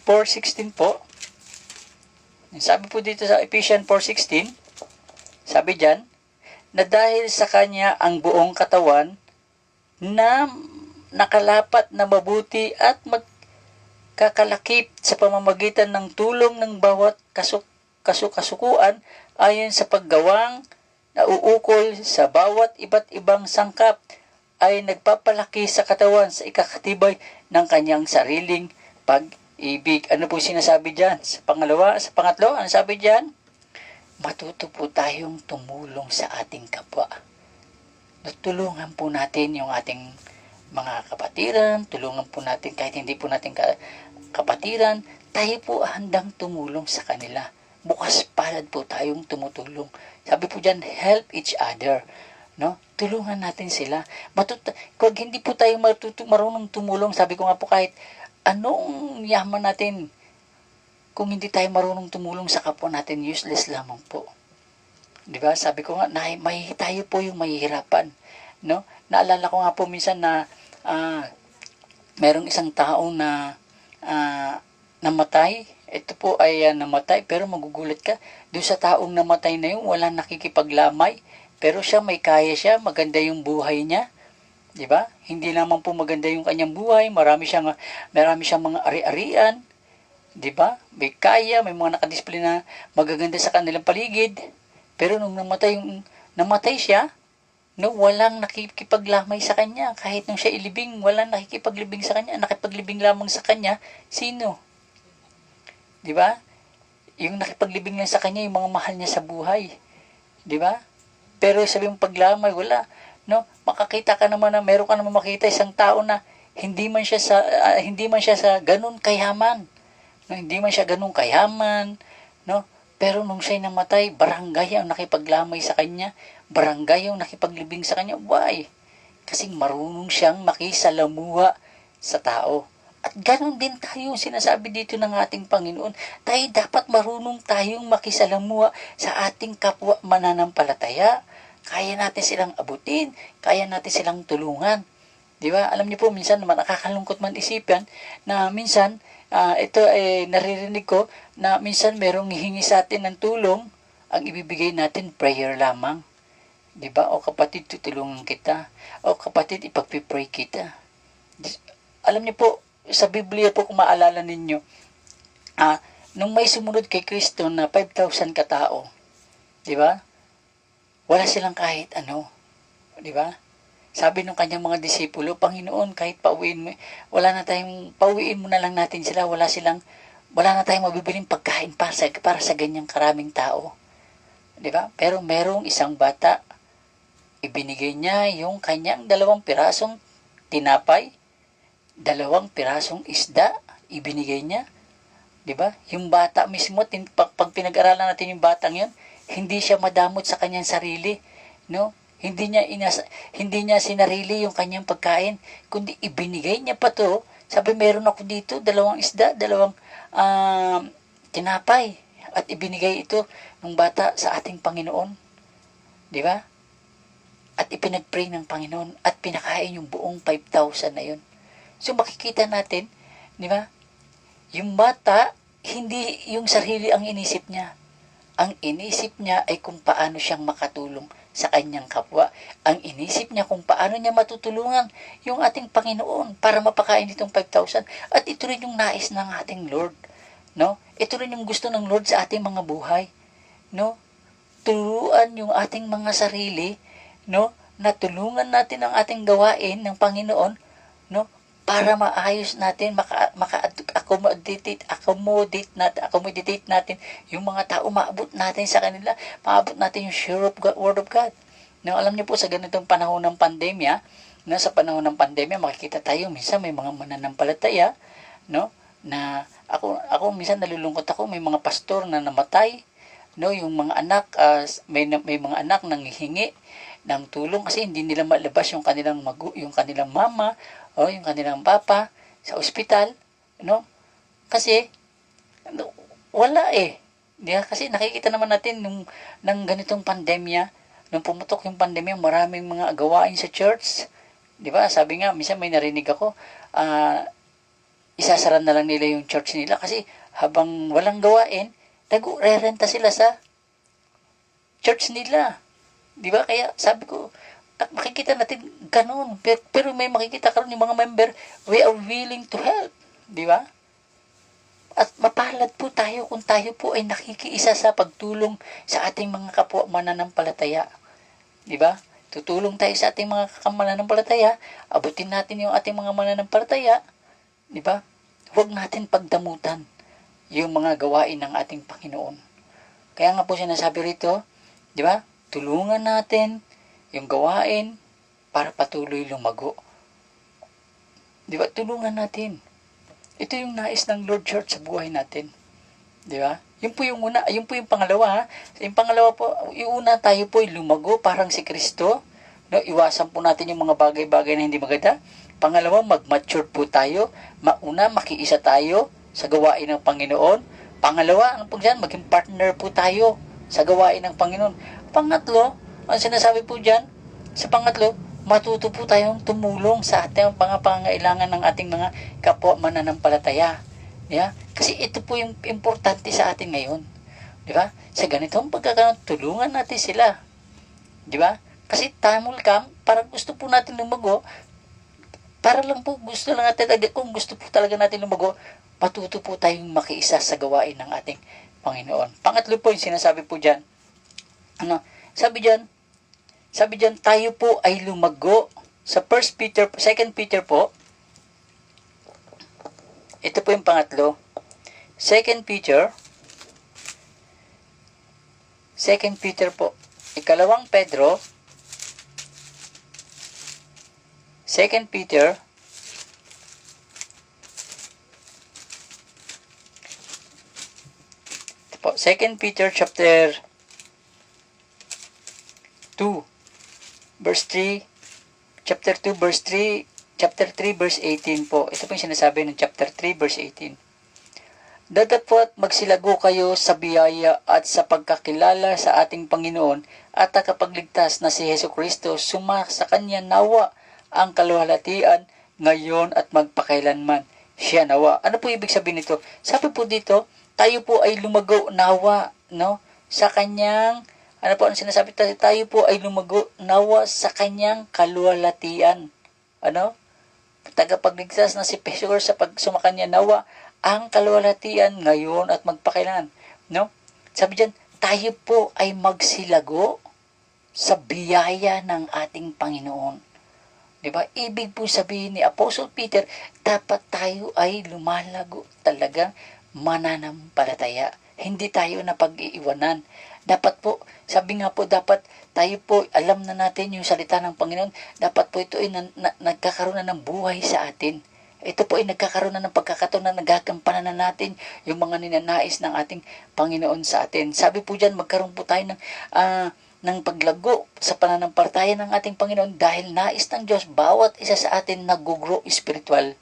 4:16 po, sabi po dito sa Ephesians 4:16, sabi dyan, na dahil sa Kanya ang buong katawan na nakalapat na mabuti at magkakalakip sa pamamagitan ng tulong ng bawat kasukuan ayon sa paggawang nauukol sa bawat iba't ibang sangkap ay nagpapalaki sa katawan sa ikakatibay ng kanyang sariling pag-ibig. Ano po sinasabi dyan? Sa pangatlo, ano sabi dyan? Matuto po tayong tumulong sa ating kapwa. Tulungan po natin yung ating mga kapatiran, tulungan po natin kahit hindi po natin kapatiran, tayo po handang tumulong sa kanila. Bukas palad po tayong tumutulong. Sabi po dyan, help each other. No? Tulungan natin sila. Kung hindi po tayo marunong tumulong, sabi ko nga po kahit anong yaman natin, kung hindi tayo marunong tumulong sa kapwa natin, useless lamang po. Diba? Sabi ko nga, tayo po yung mahihirapan. No? Naalala ko nga po minsan na merong isang taong na namatay. Ito po ay namatay, pero magugulat ka. Doon sa taong namatay na yun, walang nakikipaglamay. Pero siya, may kaya siya, maganda yung buhay niya. Diba? Hindi naman po maganda yung kanyang buhay. Marami siyang mga ari-arian. Diba? May kaya, may mga nakadisplay na magaganda sa kanilang paligid. Pero nung namatay siya, no, walang nakikipaglamay sa kanya. Kahit nung siya ilibing, walang nakikipaglibing sa kanya. Nakipaglibing lamang sa kanya, sino? Diba? Yung nakipaglibing lang sa kanya, yung mga mahal niya sa buhay. Diba? Pero sabi mong paglamay, wala. No? Makakita ka naman na meron ka naman makita isang tao na hindi man siya sa ganun kayaman. No? Hindi man siya ganun kayaman. No? Pero nung siya'y namatay, barangay ang nakipaglamay sa kanya. Barangay ang nakipaglibing sa kanya. Why? Kasi marunong siyang makisalamuha sa tao. At ganun din tayo, sinasabi dito ng ating Panginoon. Tayo dapat marunong tayong makisalamuha sa ating kapwa mananampalataya. Kaya natin silang abutin. Kaya natin silang tulungan. Di ba? Alam niyo po, minsan naman nakakalungkot man isipan na minsan, ito ay naririnig ko na minsan merong hihingi sa atin ng tulong, ang ibibigay natin prayer lamang. Diba? O kapatid, tutulungan kita. O kapatid, ipagpipray kita. Alam niyo po, sa Biblia po kung maalala ninyo, nung may sumunod kay Kristo na 5,000 katao, diba? Wala silang kahit ano. Diba? Sabi ng kanyang mga disipulo, Panginoon, kahit pauwiin mo, pauwiin mo na lang natin sila, wala na tayong mabibiling pagkain para sa ganyang karaming tao. Diba? Pero merong isang bata, ibinigay niya yung kanyang 2 pirasong tinapay, 2 pirasong isda, ibinigay niya. Diba? Yung bata mismo, pag pinag-aralan natin yung batang yun, hindi siya madamot sa kanyang sarili. No? Hindi niya sinarili yung kanyang pagkain, kundi ibinigay niya pa to. Sabi, meron ako dito, 2 isda, 2 tinapay. At ibinigay ito ng bata sa ating Panginoon. Di ba? At ipinag-pray ng Panginoon at pinakain yung buong 5,000 na yun. So makikita natin, di ba? Yung bata, hindi yung sarili ang inisip niya. Ang inisip niya ay kung paano siyang makatulong sa kanyang kapwa. Ang inisip niya kung paano niya matutulungan yung ating Panginoon para mapakain itong 5,000. At ito rin yung nais ng ating Lord. No? Ito rin yung gusto ng Lord sa ating mga buhay. no? Turuan yung ating mga sarili, no? Na tulungan natin ang ating gawain ng Panginoon, no? Para maayos natin, accommodate natin yung mga tao, maabot natin sa kanila, maabot natin yung sure of God, Word of God. No, alam niyo po sa ganitong panahon ng pandemya, no, sa panahon ng pandemya, makikita tayo, minsan may mga mananampalataya, no, na ako minsan nalulungkot ako, may mga pastor na namatay, no, yung mga anak, may mga anak nang hihingi ng tulong kasi hindi nila malabas yung kanilang mama o yung kanilang papa sa ospital, no? Kasi ano, wala eh. Di ba? Kasi nakikita naman natin ng ganitong pandemya, nung pumutok yung pandemya, maraming mga gawain sa church. Di ba? Sabi nga, minsan may narinig ako, isasara na lang nila yung church nila kasi habang walang gawain, nag-rerenta sila sa church nila. Di ba? Kaya sabi ko, makikita natin ganun. Pero may makikita karon yung mga member, we are willing to help. Di ba? At mapalad po tayo kung tayo po ay nakikiisa sa pagtulong sa ating mga kapwa mananampalataya. Di ba? Tutulong tayo sa ating mga mananampalataya, abutin natin yung ating mga mananampalataya, di ba? Huwag natin pagdamutan yung mga gawain ng ating Panginoon. Kaya nga po sinasabi rito, di ba? Tulungan natin yung gawain para patuloy lumago. Di ba? Tulungan natin. Ito yung nais ng Lord Church sa buhay natin. Di ba? Yun po yung una, yun po yung pangalawa. Yung pangalawa po, yung una tayo po ay lumago parang si Kristo. No, iwasan po natin yung mga bagay-bagay na hindi maganda. Pangalawa, mag-mature po tayo. Mauna, makiisa tayo sa gawain ng Panginoon. Pangalawa, ano po dyan? Maging partner po tayo sa gawain ng Panginoon. Pangatlo, ang sinasabi po dyan, sa pangatlo, matuto po tayong tumulong sa ating mga pangangailangan ng ating mga kapwa mananampalataya. Yeah? Kasi ito po yung importante sa atin ngayon. Di ba? Sa ganitong pagkakaroon, tulungan natin sila. Di ba? Kasi tamul kam, parang gusto po natin lumago, para lang po gusto lang natin, kung gusto po talaga natin lumago, matuto po tayong makiisa sa gawain ng ating Panginoon. Pangatlo po yung sinasabi po dyan, sabi dyan, tayo po ay lumago sa 2 Peter po, ito po yung pangatlo, 2 Peter po, ikalawang Pedro, 2 Peter, ito po, 2 Peter chapter 2, verse 3, chapter 2, verse 3, chapter 3, verse 18 po. Ito po yung sinasabi ng chapter 3, verse 18. Datapwat magsilago kayo sa biyaya at sa pagkakilala sa ating Panginoon at tagapagligtas na si Hesus Kristo, sa Kanya nawa ang kaluwalhatian ngayon at magpakailanman. Siya nawa. Ano po ibig sabihin nito? Sabi po dito, tayo po ay lumago nawa, no? Sa Kanyang, ano po ang sinasabi tayo? Tayo po ay lumago nawa sa Kanyang kaluwalhatian. Ano? Tagapagligtas na si Hesus sa pagsumakanya nawa ang kaluwalhatian ngayon at magpakailanman. No? Sabi diyan, tayo po ay magsilago sa biyaya ng ating Panginoon. Diba? Ibig po sabihin ni Apostle Peter, dapat tayo ay lumalago talagang mananampalataya. Hindi tayo na pag-iiwanan. Dapat po, sabi nga po, dapat tayo po, alam na natin yung salita ng Panginoon, dapat po ito ay nagkakaroon na ng buhay sa atin. Ito po ay nagkakaroon na ng pagkakataon na nagagampanan na natin yung mga ninanais ng ating Panginoon sa atin. Sabi po dyan, magkaroon po tayo ng paglago sa pananampalataya ng ating Panginoon dahil nais ng Diyos bawat isa sa atin nag-grow spiritual.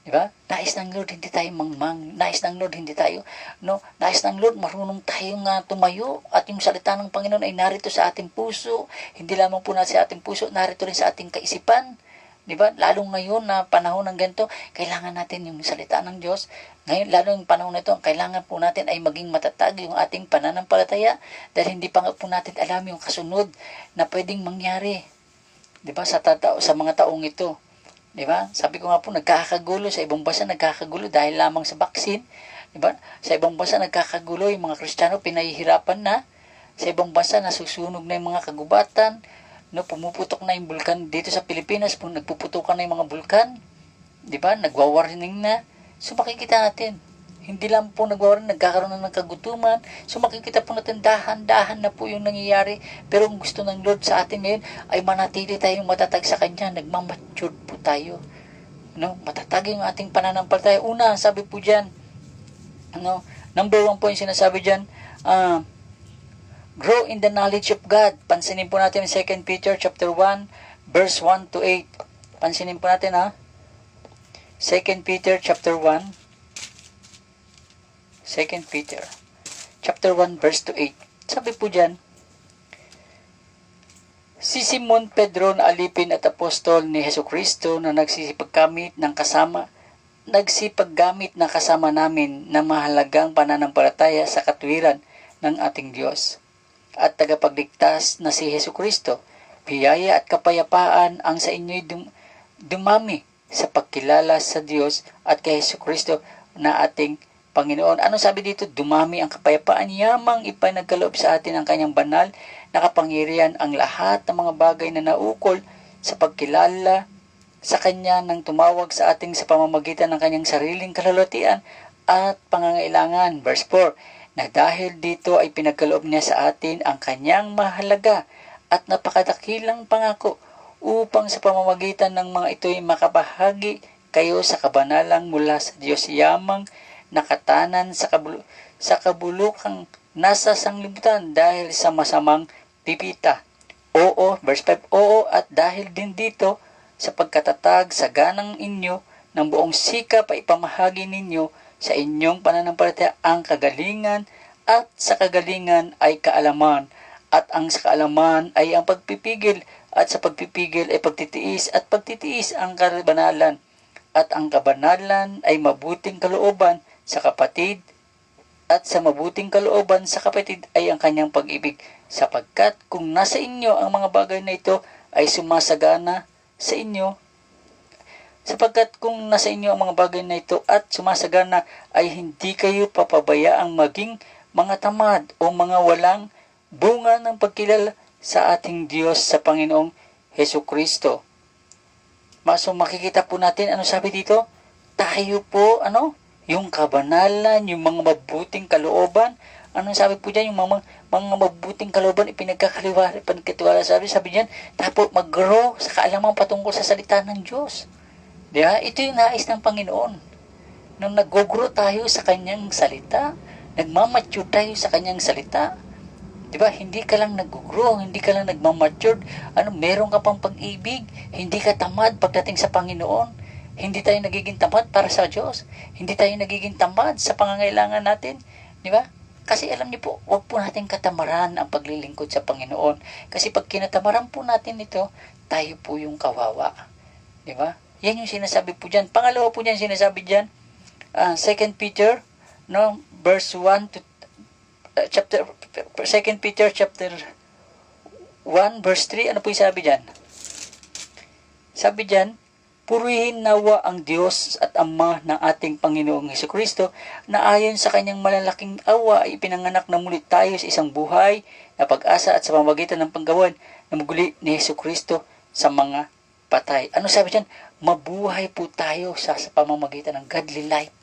Diba? Nais ng Lord hindi tayo mangmang. Nais ng Lord hindi tayo, no? Nais ng Lord marunong tayong tumayo at yung salita ng Panginoon ay narito sa ating puso. Hindi lamang po sa ating puso, narito rin sa ating kaisipan. Diba? Lalong ngayon na panahon ng ganito, kailangan natin yung salita ng Diyos. Ngayon, lalo yung panahon na ito, kailangan po natin ay maging matatag yung ating pananampalataya dahil hindi pa po natin alam yung kasunod na pwedeng mangyari. Diba? Sa mga taong ito. Diba? Sabi ko nga po, nagkakagulo sa ibang bansa, nagkakagulo dahil lamang sa vaccine. Diba? Sa ibang bansa nagkakagulo, yung mga Kristiyano pinahihirapan na. Sa ibang bansa nasusunog na yung mga kagubatan, no, pumuputok na yung bulkan. Dito sa Pilipinas, nagpuputukan na yung mga bulkan, diba? Nagwa-warning na. So makikita natin, hindi lang po nagkakaroon na ng kagutuman. So makikita po natin dahan-dahan na po yung nangyayari. Pero ang gusto ng Lord sa atin ngayon ay manatili tayong matatag sa Kanya. Nagmamature po tayo. No? Matatag yung ating pananampalataya. Una, sabi po dyan, number 1 po yung sinasabi dyan, grow in the knowledge of God. Pansinin po natin 2 Peter chapter 1, verse 1 to 8. Pansinin po natin 2 Peter chapter 1, 2 Peter chapter 1, verse to 8. Sabi po dyan, si Simon Pedro na alipin at apostol ni Hesukristo na nagsipaggamit na kasama namin na mahalagang pananampalataya sa katwiran ng ating Diyos at tagapagligtas na si Hesukristo. Biyaya at kapayapaan ang sa inyo'y dumami sa pagkilala sa Diyos at kay Hesukristo na ating Panginoon. Ano sabi dito? Dumami ang kapayapaan, yamang ipinagkaloob sa atin ang kanyang banal na kapangyarihan ang lahat ng mga bagay na naukol sa pagkilala sa Kanya nang tumawag sa ating sa pamamagitan ng Kanyang sariling kalulatian at pangangailangan. Verse 4, na dahil dito ay pinagkaloob niya sa atin ang Kanyang mahalaga at napakadakilang pangako upang sa pamamagitan ng mga ito'y makabahagi kayo sa kabanalang mula sa Diyos, yamang nakatanan sa kabulukang nasa sanglibutan dahil sa masamang pipita. Oo, verse 5, oo, at dahil din dito sa pagkatatag sa ganang inyo ng buong sikap ay ipamahagi ninyo sa inyong pananampalataya ang kagalingan, at sa kagalingan ay kaalaman, at ang sa kaalaman ay ang pagpipigil, at sa pagpipigil ay pagtitiis, at pagtitiis ang kabanalan, at ang kabanalan ay mabuting kalooban sa kapatid, at sa mabuting kalooban sa kapatid ay ang kanyang pag-ibig, sapagkat kung nasa inyo ang mga bagay na ito ay sumasagana sa inyo, sapagkat kung nasa inyo ang mga bagay na ito at sumasagana ay hindi kayo papabayaang maging mga tamad o mga walang bunga ng pagkilala sa ating Diyos sa Panginoong Hesukristo. So makikita po natin, ano sabi dito? Tayo po, yung kabanalan, yung mga mabuting kalooban. Anong sabi po dyan? Yung mga mabuting kalooban, ipinagkatiwala sabi dyan, tapos mag-grow sa kaalaman patungkol sa salita ng Diyos. Diba? Ito yung nais ng Panginoon. Nung nag-grow tayo sa Kanyang salita, nagmamature tayo sa Kanyang salita, diba? Hindi ka lang nag-grow, hindi ka lang nagmamature, meron ka pang pag-ibig, hindi ka tamad pagdating sa Panginoon. Hindi tayo nagiging tamad para sa Diyos. Hindi tayo nagiging tamad sa pangangailangan natin. Di ba? Kasi alam niyo po, huwag po natin katamaran ang paglilingkod sa Panginoon. Kasi pag kinatamaran po natin ito, tayo po yung kawawa. Di ba? Yan yung sinasabi po dyan. Pangalawa po dyan sinasabi dyan, 2 Peter, verse 1 to, 2 Peter chapter 1, verse 3, ano po yung sabi dyan? Sabi dyan, purihin nawa ang Diyos at Ama ng ating Panginoong Hesukristo na ayon sa kanyang malalaking awa ay ipinanganak na muli tayo sa isang buhay na pag-asa at sa pamamagitan ng panggawan na muli ni Hesukristo sa mga patay. Ano sabi dyan? Mabuhay po tayo sa pamamagitan ng godly life.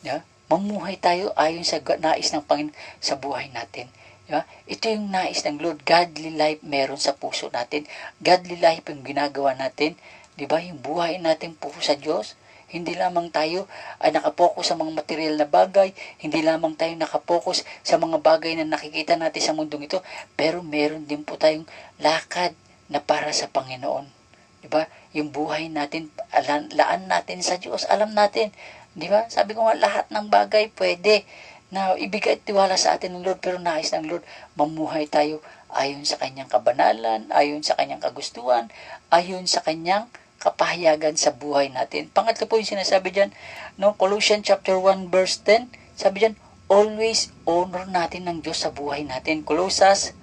Yeah? Mamuhay tayo ayon sa nais ng Panginoon sa buhay natin. Yeah? Ito yung nais ng Lord. Godly life meron sa puso natin. Godly life yung ginagawa natin. Diba? Yung buhay natin po sa Diyos. Hindi lamang tayo ay nakapokus sa mga material na bagay. Hindi lamang tayo nakapokus sa mga bagay na nakikita natin sa mundong ito. Pero meron din po tayong lakad na para sa Panginoon. Diba? Yung buhay natin, laan natin sa Diyos. Alam natin. Diba? Sabi ko nga, lahat ng bagay pwede na ibigay at tiwala sa atin ng Lord. Pero nais ng Lord, mamuhay tayo ayon sa kanyang kabanalan, ayon sa kanyang kagustuhan, ayon sa kanyang kapahayagan sa buhay natin. Pangatlo po yung sinasabi dyan, Colossians chapter 1 verse 10, sabi dyan, always honor natin ng Diyos sa buhay natin. Colossians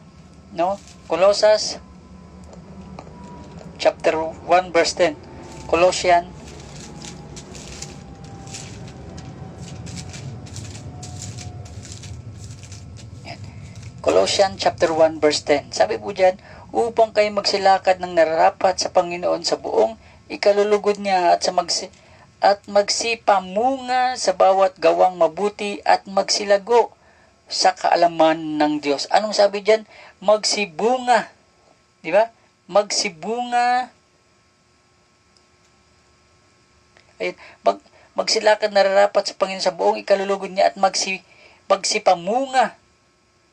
chapter 1 verse 10. Colossians Colossians chapter 1 verse 10. Sabi po diyan, upang kayo magsilakad ng nararapat sa Panginoon sa buong ikalulugod niya at magsipamunga sa bawat gawang mabuti at magsilago sa kaalaman ng Diyos. Anong sabi diyan? Magsibunga. Di ba? Magsibunga. Ayun, magsilakad nararapat sa Panginoon sa buong ikalulugod niya at magsipamunga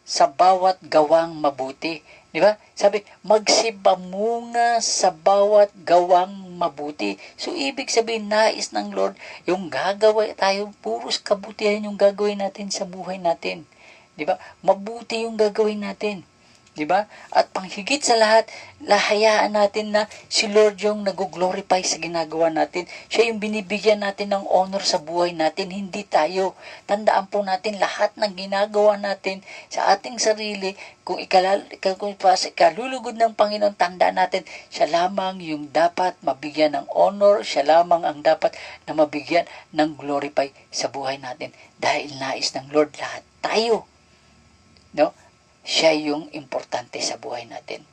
sa bawat gawang mabuti. Di ba? Sabi, magsipamunga sa bawat gawang mabuti. So, ibig sabihin, nais ng Lord, yung gagawin tayo, puros kabutihan yung gagawin natin sa buhay natin. Di ba? Mabuti yung gagawin natin. Di ba? At panghigit sa lahat, lahayaan natin na si Lord yung nag-glorify sa ginagawa natin. Siya yung binibigyan natin ng honor sa buhay natin, hindi tayo. Tandaan po natin lahat ng ginagawa natin sa ating sarili, kung ikalulugod ng Panginoon, tandaan natin, siya lamang yung dapat mabigyan ng honor, siya lamang ang dapat na mabigyan ng glorify sa buhay natin. Dahil nais ng Lord lahat tayo. No? Siya yung importante sa buhay natin.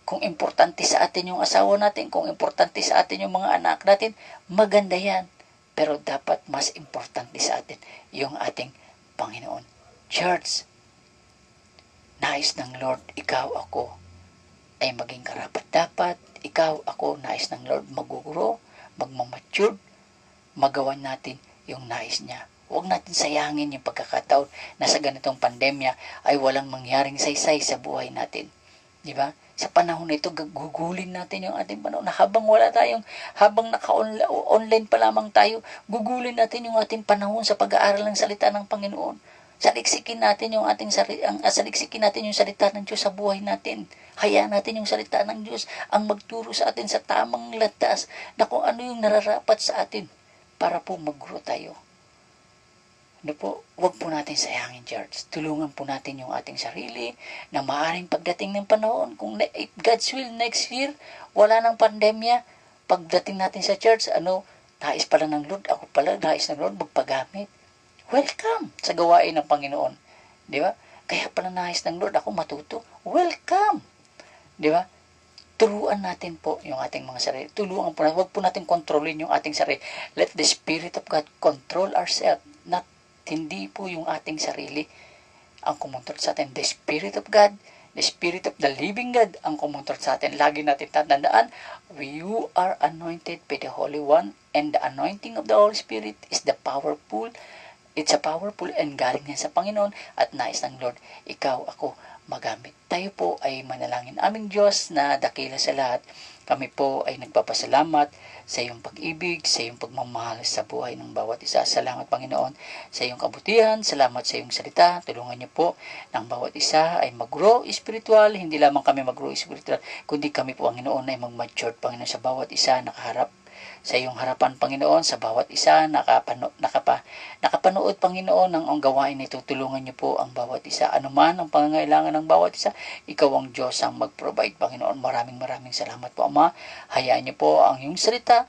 Kung importante sa atin yung asawa natin, kung importante sa atin yung mga anak natin, maganda yan. Pero dapat mas importante sa atin yung ating Panginoon. Church, nais ng Lord, ikaw ako ay maging karapat-dapat. Ikaw ako, nais ng Lord, maguguro, magmamature, magawa natin yung nais niya. Huwag natin sayangin yung pagkakataon na sa ganitong pandemya ay walang mangyaring saysay sa buhay natin. Di ba? Sa panahon na ito, gugulin natin yung ating panahon. Na habang naka-online pa lamang tayo, gugulin natin yung ating panahon sa pag-aaral ng salita ng Panginoon. Saliksikin natin yung salita ng Diyos sa buhay natin. Hayaan natin yung salita ng Diyos ang magturo sa atin sa tamang landas na kung ano yung nararapat sa atin para po mag-grow tayo. Ano po, huwag po natin sayangin, church. Tulungan po natin yung ating sarili na maaaring pagdating ng panahon. Kung if God's will, next year, wala ng pandemya, pagdating natin sa church, nais pala ng Lord, ako pala, nais ng Lord, magpagamit. Welcome sa gawain ng Panginoon. Di ba? Kaya pala nais ng Lord, ako matuto. Welcome. Di ba? Turuan natin po yung ating mga sarili. Tulungan po natin. Huwag po natin kontrolin yung ating sarili. Let the Spirit of God control ourselves. Hindi po yung ating sarili ang kumontrol sa atin. The Spirit of God, the Spirit of the living God ang kumontrol sa atin. Lagi natin tatandaan, you are anointed by the Holy One, and the anointing of the Holy Spirit is the powerful. It's a powerful and galing yan sa Panginoon at nais ng Lord, ikaw, ako, magamit. Tayo po ay manalangin. Aming Diyos na dakila sa lahat, kami po ay nagpapasalamat sa iyong pag-ibig, sa iyong pagmamahal sa buhay ng bawat isa. Salamat, Panginoon, sa iyong kabutihan. Salamat sa iyong salita. Tulungan niyo po ng bawat isa ay mag-grow spiritual. Hindi lamang kami mag-grow spiritual, kundi kami po, Panginoon, ay mag-mature, Panginoon, sa bawat isa nakaharap sa iyong harapan, Panginoon, sa bawat isa nakapanood, Panginoon, ng ang gawain nito. Tulungan niyo po ang bawat isa. Ano man ang pangangailangan ng bawat isa, ikaw ang Diyos ang mag-provide, Panginoon. Maraming salamat po, Ama. Hayaan niyo po ang iyong salita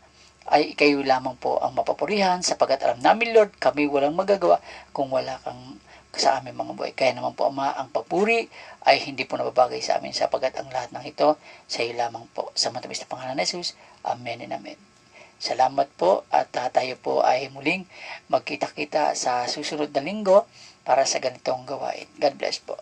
ay kayo lamang po ang mapapurihan, sapagkat alam namin, Lord, kami walang magagawa kung wala kang sa aming mga buhay. Kaya naman po, Ama, ang papuri ay hindi po nababagay sa amin, sapagkat ang lahat ng ito sa iyo lamang po. Sa matamis na pangalan ni Jesus, Amen and Amen. Salamat po at tayo po ay muling magkita-kita sa susunod na linggo para sa ganitong gawain. God bless po.